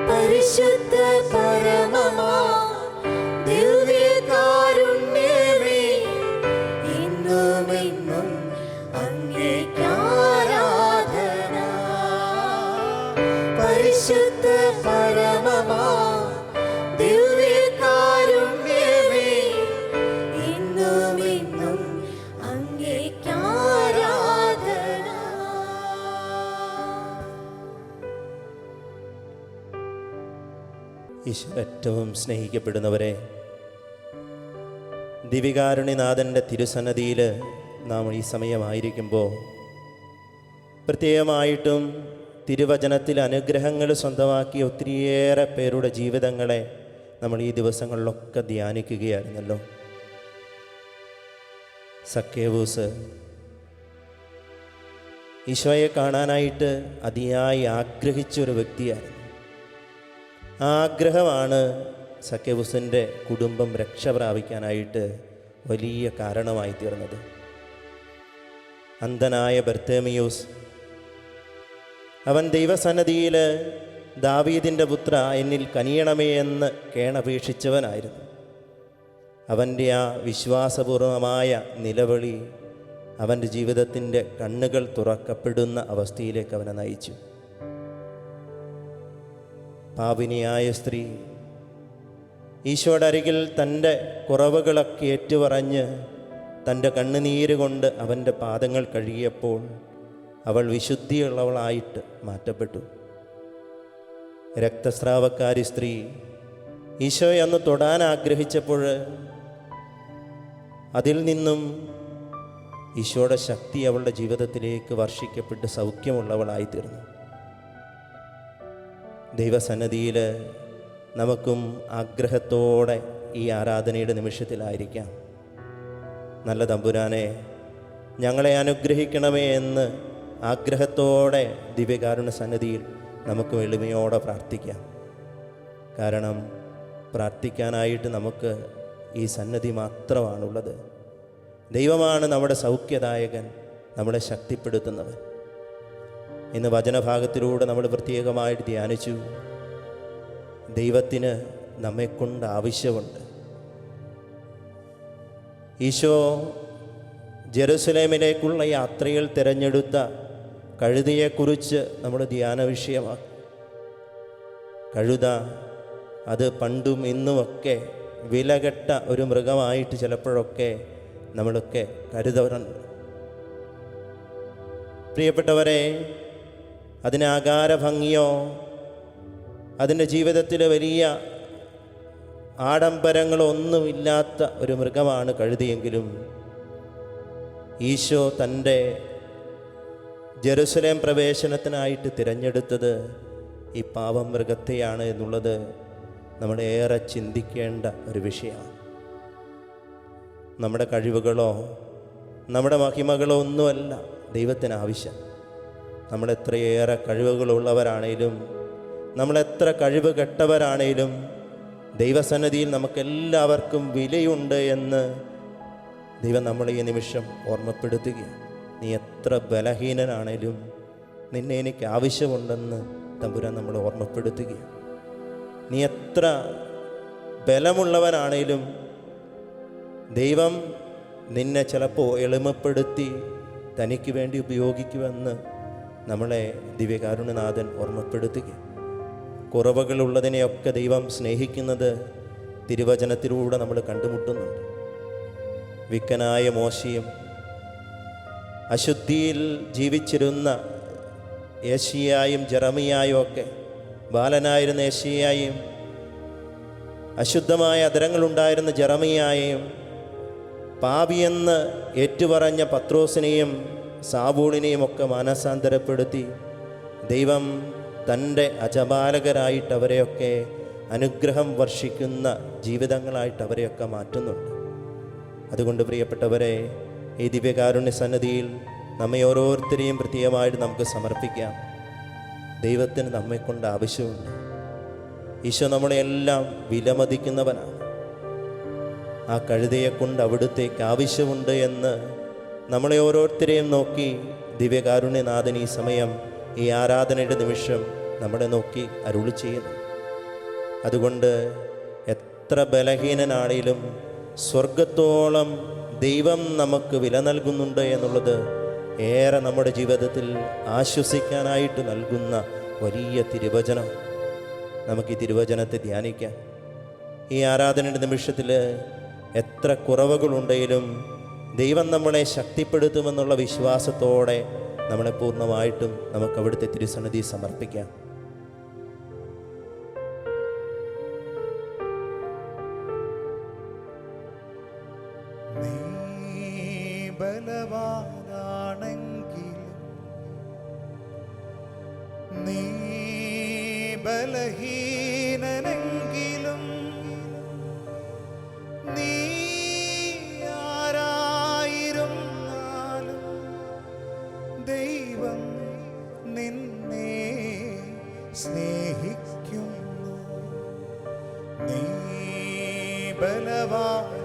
[SPEAKER 3] പരിശുദ്ധ പരമമാ ദിവ്യകാരുണ്യമേ, എന്നുമെന്നും അങ്ങേക്ക് ആരാധന. പരിശുദ്ധ പരമമാ ദിവ്യകാരുണ്യമേ, എന്നുമെന്നും അങ്ങേക്ക് ആരാധന.
[SPEAKER 4] ഈശോ ഏറ്റവും സ്നേഹിക്കപ്പെടുന്നവരെ, ദിവികാരുണ്യനാഥൻ്റെ തിരുസന്നതിയിൽ നാം ഈ സമയമായിരിക്കുമ്പോൾ പ്രത്യേകമായിട്ടും തിരുവചനത്തിൽ അനുഗ്രഹങ്ങൾ സ്വന്തമാക്കിയ ഒത്തിരിയേറെ പേരുടെ ജീവിതങ്ങളെ നമ്മൾ ഈ ദിവസങ്ങളിലൊക്കെ ധ്യാനിക്കുകയായിരുന്നല്ലോ. സക്കേവൂസ് ഈശോയെ കാണാനായിട്ട് അതിയായി ആഗ്രഹിച്ചൊരു വ്യക്തിയായിരുന്നു. ആ ആഗ്രഹമാണ് സക്കേവൂസിൻ്റെ കുടുംബം രക്ഷ പ്രാപിക്കാനായിട്ട് വലിയ കാരണമായി തീർന്നത്. അന്ധനായ ബർത്തേമിയൂസ്, അവൻ ദൈവസന്നിധിയിൽ ദാവീദിൻ്റെ പുത്ര എന്നിൽ കനിയണമേ എന്ന് കേണപേക്ഷിച്ചവനായിരുന്നു. അവൻ്റെ ആ വിശ്വാസപൂർവമായ നിലവിളി അവൻ്റെ ജീവിതത്തിൻ്റെ കണ്ണുകൾ തുറക്കപ്പെടുന്ന അവസ്ഥയിലേക്ക് അവനെ നയിച്ചു. പാപിനിയായ സ്ത്രീ ഈശോയുടെ അരികിൽ തൻ്റെ കുറവുകളൊക്കെ ഏറ്റുപറഞ്ഞ് തൻ്റെ കണ്ണുനീര് കൊണ്ട് അവൻ്റെ പാദങ്ങൾ കഴുകിയപ്പോൾ അവൾ വിശുദ്ധിയുള്ളവളായിട്ട് മാറ്റപ്പെട്ടു. രക്തസ്രാവക്കാരി സ്ത്രീ ഈശോയെ അന്ന് തൊടാൻ ആഗ്രഹിച്ചപ്പോൾ അതിൽ നിന്നും ഈശോയുടെ ശക്തി അവളുടെ ജീവിതത്തിലേക്ക് വർഷിക്കപ്പെട്ട് സൗഖ്യമുള്ളവളായിത്തീർന്നു. ദൈവസന്നിധിയിൽ നമുക്കും ആഗ്രഹത്തോടെ ഈ ആരാധനയുടെ നിമിഷത്തിലായിരിക്കാം. നല്ല തമ്പുരാനെ, ഞങ്ങളെ അനുഗ്രഹിക്കണമേ എന്ന് ആഗ്രഹത്തോടെ ദിവ്യകാരുണ്യ സന്നിധിയിൽ നമുക്ക് എളിമയോടെ പ്രാർത്ഥിക്കാം. കാരണം പ്രാർത്ഥിക്കാനായിട്ട് നമുക്ക് ഈ സന്നിധി മാത്രമാണുള്ളത്. ദൈവമാണ് നമ്മുടെ സൗഖ്യദായകൻ, നമ്മളെ ശക്തിപ്പെടുത്തുന്നവൻ. ഇന്ന് വചനഭാഗത്തിലൂടെ നമ്മൾ പ്രത്യേകമായിട്ട് ധ്യാനിച്ചു. ദൈവത്തിന് നമ്മെക്കൊണ്ട് ആവശ്യമുണ്ട്. ഈശോ ജെറുസലേമിലേക്കുള്ള യാത്രയിൽ തിരഞ്ഞെടുത്ത കഴുതയെക്കുറിച്ച് നമ്മൾ ധ്യാന വിഷയമാക്കി. കഴുത അത് പണ്ടും ഇന്നുമൊക്കെ വിലകെട്ട ഒരു മൃഗമായിട്ട് ചിലപ്പോഴൊക്കെ നമ്മളൊക്കെ കരുതാറുണ്ട്. പ്രിയപ്പെട്ടവരെ, അതിന് ആകാര ഭംഗിയോ അതിൻ്റെ ജീവിതത്തിൽ വലിയ ആഡംബരങ്ങളോ ഒന്നുമില്ലാത്ത ഒരു മൃഗമാണ് കഴുതയെങ്കിലും ഈശോ തൻ്റെ ജെറുസലേം പ്രവേശനത്തിനായിട്ട് തിരഞ്ഞെടുത്തത് ഈ പാവം മൃഗത്തെയാണ് എന്നുള്ളത് നമ്മളേറെ ചിന്തിക്കേണ്ട ഒരു വിഷയമാണ്. നമ്മുടെ കഴിവുകളോ നമ്മുടെ മഹിമകളോ ഒന്നുമല്ല ദൈവത്തിന് ആവശ്യം. നമ്മളെത്രയേറെ കഴിവുകളുള്ളവരാണേലും നമ്മളെത്ര കഴിവ് കെട്ടവരാണേലും ദൈവസന്നിധിയിൽ നമുക്കെല്ലാവർക്കും വിലയുണ്ട് എന്ന് ദൈവം നമ്മളെ ഈ നിമിഷം ഓർമ്മപ്പെടുത്തുകയാണ്. നീ എത്ര ബലഹീനനാണേലും നിന്നെ എനിക്ക് ആവശ്യമുണ്ടെന്ന് തമ്പുരാൻ നമ്മളെ ഓർമ്മപ്പെടുത്തുകയാണ്. നീ എത്ര ബലമുള്ളവനാണേലും ദൈവം നിന്നെ ചിലപ്പോൾ എളിമപ്പെടുത്തി തനിക്ക് വേണ്ടി ഉപയോഗിക്കുമെന്ന് നമ്മളെ ദിവ്യകാരുണ്യനാഥൻ ഓർമ്മപ്പെടുത്തുകയാണ്. കുറവുകളുള്ളതിനെയൊക്കെ ദൈവം സ്നേഹിക്കുന്നത് തിരുവചനത്തിലൂടെ നമ്മൾ കണ്ടുമുട്ടുന്നുണ്ട്. വിക്കനായ മോശയും അശുദ്ധിയിൽ ജീവിച്ചിരുന്ന യേശയ്യായും ജെറമിയായും ഒക്കെ, ബാലനായിരുന്ന യേശയ്യായും അശുദ്ധമായ അധരങ്ങളുണ്ടായിരുന്ന ജെറമിയായെയും പാപിയെന്ന് ഏറ്റുപറഞ്ഞ പത്രോസിനെയും സാവൂളിനെയും ഒക്കെ മാനസാന്തരപ്പെടുത്തി ദൈവം തൻ്റെ അജപാലകരായിട്ട് അവരെയൊക്കെ അനുഗ്രഹം വർഷിക്കുന്ന ജീവിതങ്ങളായിട്ട് അവരെയൊക്കെ മാറ്റുന്നുണ്ട്. അതുകൊണ്ട് പ്രിയപ്പെട്ടവരെ, ഈ ദിവ്യകാരുണ്യ സന്നിധിയിൽ നമ്മെ ഓരോരുത്തരെയും പ്രത്യേകമായിട്ട് നമുക്ക് സമർപ്പിക്കാം. ദൈവത്തിന് നമ്മെക്കൊണ്ട് ആവശ്യമുണ്ട്. ഈശോ നമ്മളെല്ലാം വിലമതിക്കുന്നവനാണ്. ആ കഴുതയെക്കൊണ്ട് അവിടുത്തേക്ക് ആവശ്യമുണ്ട് എന്ന് നമ്മളെ ഓരോരുത്തരെയും നോക്കി ദിവ്യകാരുണ്യനാഥൻ ഈ സമയം, ഈ ആരാധനയുടെ നിമിഷം നമ്മളെ നോക്കി അരുളി ചെയ്യുന്നു. അതുകൊണ്ട് എത്ര ബലഹീനനാണേലും സ്വർഗത്തോളം ദൈവം നമുക്ക് വില നൽകുന്നുണ്ട് എന്നുള്ളത് ഏറെ നമ്മുടെ ജീവിതത്തിൽ ആശ്വസിക്കാനായിട്ട് നൽകുന്ന വലിയ തിരുവചനം. നമുക്ക് ഈ തിരുവചനത്തെ ധ്യാനിക്കാം. ഈ ആരാധനയുടെ നിമിഷത്തിൽ എത്ര കുറവുകളുണ്ടെങ്കിലും ദൈവം നമ്മളെ ശക്തിപ്പെടുത്തുമെന്നുള്ള വിശ്വാസത്തോടെ നമ്മളെ പൂർണ്ണമായിട്ടും നമുക്ക് അവിടുത്തെ തിരുസന്നിധി സമർപ്പിക്കാം.
[SPEAKER 2] നീ ബലവാനാണെങ്കിലും നീ ബലഹീനനെങ്കിലും നീ ആരായിരുന്നാലും ദൈവം നിന്നെ സ്നേഹിക്കുന്നു. നീ ബലവാനാണെങ്കിലും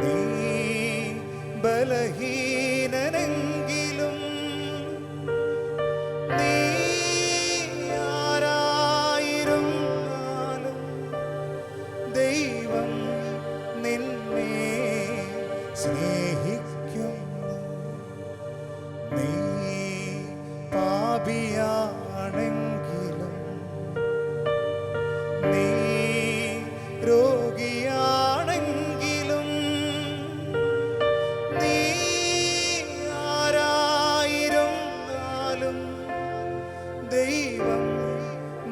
[SPEAKER 2] നീ ബലഹീനനെങ്കിലും നീ ആരായിരുന്നാലും ദൈവം നിന്നെ സ്നേഹിക്കുന്നു. നീ പാപിയാണെങ്കിലും നീ രോഗിയാണെങ്കിലും നീ ആരായിരുന്നാലും ദൈവം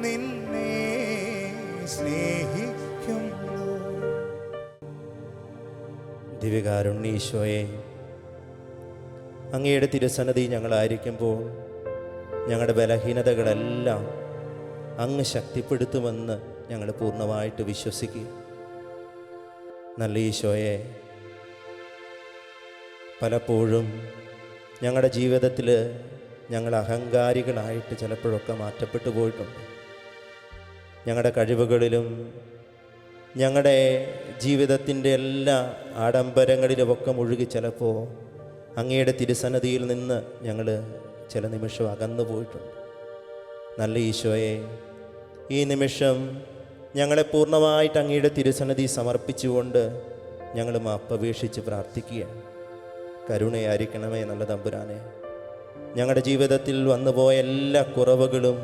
[SPEAKER 2] നിന്നെ സ്നേഹിക്കുന്നു.
[SPEAKER 4] ദിവ്യകാരുണ്യ അങ്ങയുടെ തിരുസന്നിധി ഞങ്ങളായിരിക്കുമ്പോൾ ഞങ്ങളുടെ ബലഹീനതകളെല്ലാം അങ്ങ് ശക്തിപ്പെടുത്തുമെന്ന് ഞങ്ങൾ പൂർണ്ണമായിട്ട് വിശ്വസിക്കുക. നല്ല ഈശോയെ, പലപ്പോഴും ഞങ്ങളുടെ ജീവിതത്തിൽ ഞങ്ങൾ അഹങ്കാരികളായിട്ട് ചിലപ്പോഴൊക്കെ മാറ്റപ്പെട്ടു പോയിട്ടുണ്ട്. ഞങ്ങളുടെ കഴിവുകളിലും ഞങ്ങളുടെ ജീവിതത്തിൻ്റെ എല്ലാ ആഡംബരങ്ങളിലുമൊക്കെ മുഴുകി ചിലപ്പോൾ അങ്ങയുടെ തിരുസന്നിധിയിൽ നിന്ന് ഞങ്ങൾ ചില നിമിഷം അകന്നു പോയിട്ടുണ്ട്. നല്ല ഈശോയെ, ഈ നിമിഷം ഞങ്ങളെ പൂർണ്ണമായിട്ട് അങ്ങയുടെ തിരുസന്നിധി സമർപ്പിച്ചുകൊണ്ട് ഞങ്ങൾ മാപ്പപേക്ഷിച്ച് പ്രാർത്ഥിക്കുകയാണ്. കരുണയായിരിക്കണമേ നല്ല തമ്പുരാനെ. ഞങ്ങളുടെ ജീവിതത്തിൽ വന്നുപോയ എല്ലാ കുറവുകളും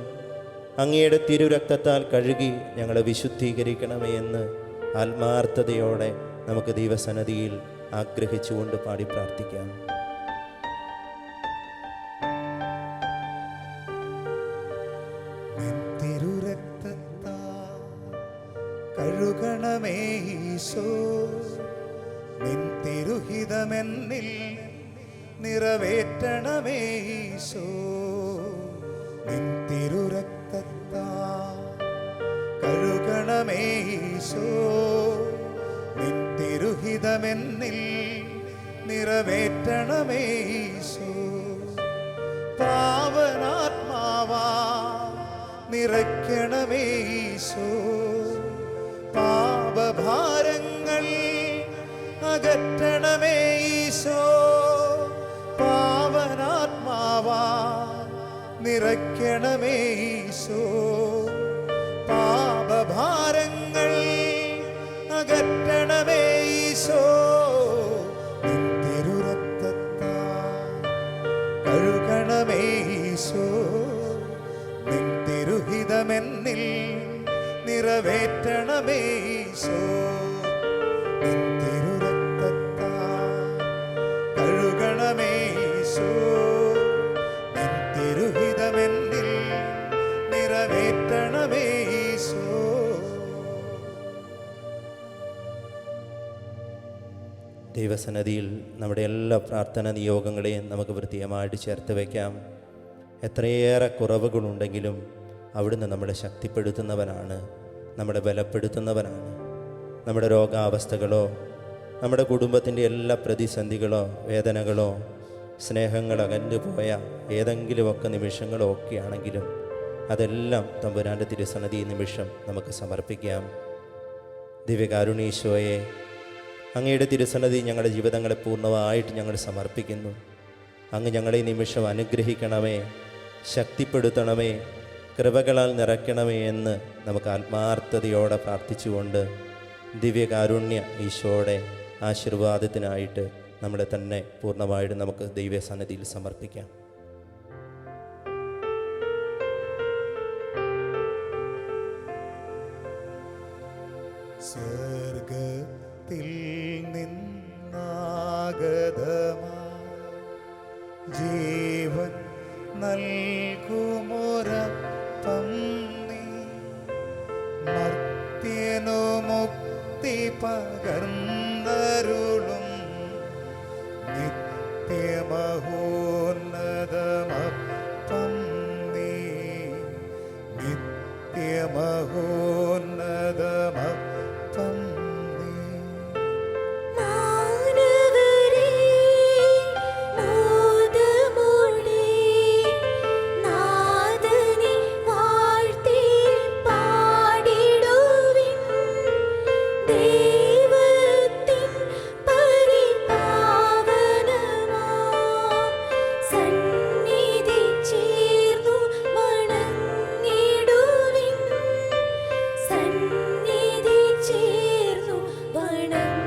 [SPEAKER 4] അങ്ങയുടെ തിരുരക്തത്താൽ കഴുകി ഞങ്ങളെ വിശുദ്ധീകരിക്കണമേ എന്ന് ആത്മാർത്ഥതയോടെ നമുക്ക് ദൈവസന്നിധിയിൽ ആഗ്രഹിച്ചുകൊണ്ട് പാടി പ്രാർത്ഥിക്കാം.
[SPEAKER 2] നിൻ തിരുരക്തത്താൽ കഴുകണമേ ഈശോ, നിൻ തിരുഹിതമെന്നിൽ നിറവേറ്റണമേ ഈശോ. നിൻ തിരുരക്തത്താൽ കഴുകണമേ ഈശോ, നിൻ തിരുഹിതമെന്നിൽ നിറവേറ്റണമേ ഈശോ. പാവനാത്മാവാ നിറയ്ക്കണമേ ഈശോ, പാപഭാരങ്ങൾ അകറ്റണമേ ഈശോ. പാവനാത്മാവാ നിറയ്ക്കണമേ ഈശോ, പാപഭാരങ്ങൾ അകറ്റണമേ ഈശോ. നിൻ തിരുരക്തത്താൽ കഴുകണമേ ഈശോ, നിൻ തിരുഹിതമെന്നിൽ നിറവേറ്റണമേ ഈശോ. നിൻ തിരുരക്തത്താൽ കഴുകണമേ ഈശോ, നിൻ തിരുഹിതമെന്നിൽ നിറവേറ്റണമേ ഈശോ.
[SPEAKER 4] ദൈവസന്നിധിയിൽ നമ്മുടെ എല്ലാ പ്രാർത്ഥന നിയോഗങ്ങളെയും നമുക്ക് വൃത്തിയായിട്ട് ചേർത്ത് വയ്ക്കാം. എത്രയേറെ കുറവുകളുണ്ടെങ്കിലും അവിടുന്ന് നമ്മളെ ശക്തിപ്പെടുത്തുന്നവനാണ്, നമ്മളെ ബലപ്പെടുത്തുന്നവനാണ്. നമ്മുടെ രോഗാവസ്ഥകളോ നമ്മുടെ കുടുംബത്തിൻ്റെ എല്ലാ പ്രതിസന്ധികളോ വേദനകളോ സ്നേഹങ്ങൾ അകന്നുപോയ ഏതെങ്കിലുമൊക്കെ നിമിഷങ്ങളോ ഒക്കെ ആണെങ്കിലും അതെല്ലാം തമ്പുരാൻ്റെ തിരുസന്നിധി നിമിഷം നമുക്ക് സമർപ്പിക്കാം. ദിവ്യകാരുണീശോയെ, അങ്ങയുടെ തിരുസന്നിധി ഞങ്ങളുടെ ജീവിതങ്ങളെ പൂർണ്ണമായിട്ട് ഞങ്ങൾ സമർപ്പിക്കുന്നു. അങ്ങ് ഞങ്ങളെ നിമിഷം അനുഗ്രഹിക്കണമേ, ശക്തിപ്പെടുത്തണമേ, കൃപകളാൽ നിറയ്ക്കണമേ എന്ന് നമുക്ക് ആത്മാർത്ഥതയോടെ പ്രാർത്ഥിച്ചുകൊണ്ട് ദിവ്യകാരുണ്യ ഈശോയുടെ ആശീർവാദത്തിനായിട്ട് നമ്മളെ തന്നെ പൂർണ്ണമായിട്ട് നമുക്ക് ദൈവസന്നിധിയിൽ സമർപ്പിക്കാം.
[SPEAKER 2] സ്വർഗത്തിൽ നിന്നാഗതമാ ജീവൻ നൽകുമൊരപ്പം നീ, മർത്യനു മുക്തി പകർന്നരുളും നിത്യമഹോന്നതമപ്പം നീ, നിത്യമഹോന്നതമപ്പം നീ.
[SPEAKER 3] മാനവരേ മോദമോടെ നാദനെ വാഴ്ത്തി പാടിടുവിൻ. ദൈവത്തിൻ പരിപാവനമാം സന്നിധി ചേർന്നു വണങ്ങിടുവിൻ. സന്നിധി ചേർന്നു വണങ്ങിടുവിൻ.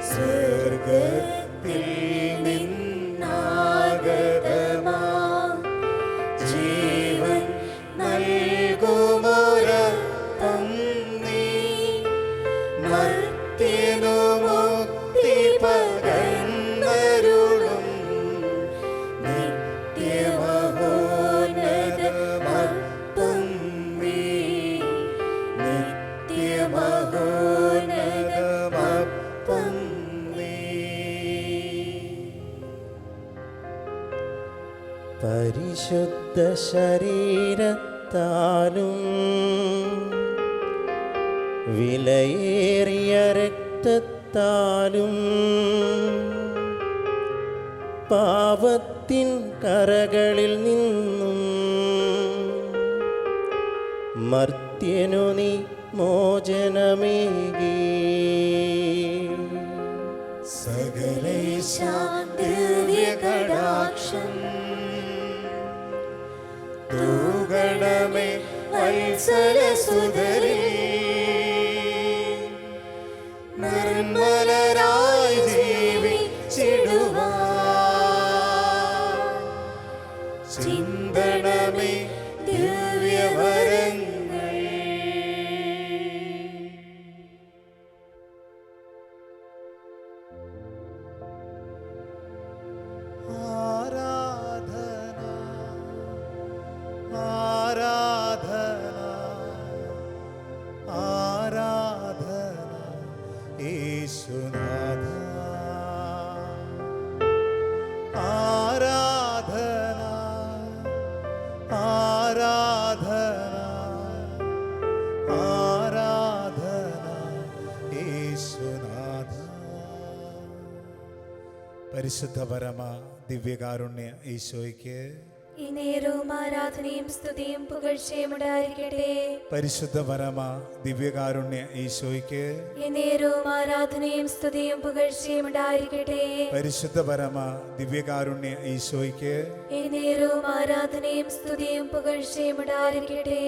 [SPEAKER 3] സ്വർഗത്തിൽ നിന്നാഗതമാം ജീവൻ നൽകുമൊരപ്പം നീ, മർത്യനു മുക്തി പകർന്നരുളും നിത്യമഹോന്നതമപ്പം നീ, നിത്യമഹോന്നതമപ്പം നീ.
[SPEAKER 4] പരിശുദ്ധ ശരീരത്താലും വിലയേറിയ രക്തത്താലും പാപത്തിൻ കറകളിൽ നിന്നും മർത്യനു നീ മോചനമേകി.
[SPEAKER 2] സകലേശാ
[SPEAKER 3] ദിവ്യകടാക്ഷം
[SPEAKER 2] തൂകണമേ
[SPEAKER 3] വത്സലസുതരിൽ നിർമ്മലരായി ജീവിച്ചിടുവാൻ ചിന്തണമേ ദിവ്യവരങ്ങൾ.
[SPEAKER 2] ആരാധന ആരാധന ആരാധന യേശുനാഥ. ആരാധന ആരാധന ആരാധന യേശുനാഥ. പരിശുദ്ധ പരമ ദിവ്യകാരുണ്യ ഈശോയ്ക്ക്
[SPEAKER 3] ഈ നേരവും ആരാധനയും സ്തുതിയും പുകഴ്ചയും ഉണ്ടായിരിക്കട്ടെ.
[SPEAKER 2] പരിശുദ്ധ പരമ ദിവ്യകാരുണ്യ ഈശോയ്ക്ക്
[SPEAKER 3] ഈ നേരവും ആരാധനയും സ്തുതിയും പുകഴ്ചയും ഉണ്ടായിരിക്കട്ടെ.
[SPEAKER 2] പരിശുദ്ധ പരമ ദിവ്യകാരുണ്യ ഈശോയ്ക്ക്
[SPEAKER 3] ഈ നേരവും ആരാധനയും സ്തുതിയും പുകഴ്ചയും ഉണ്ടായിരിക്കട്ടെ.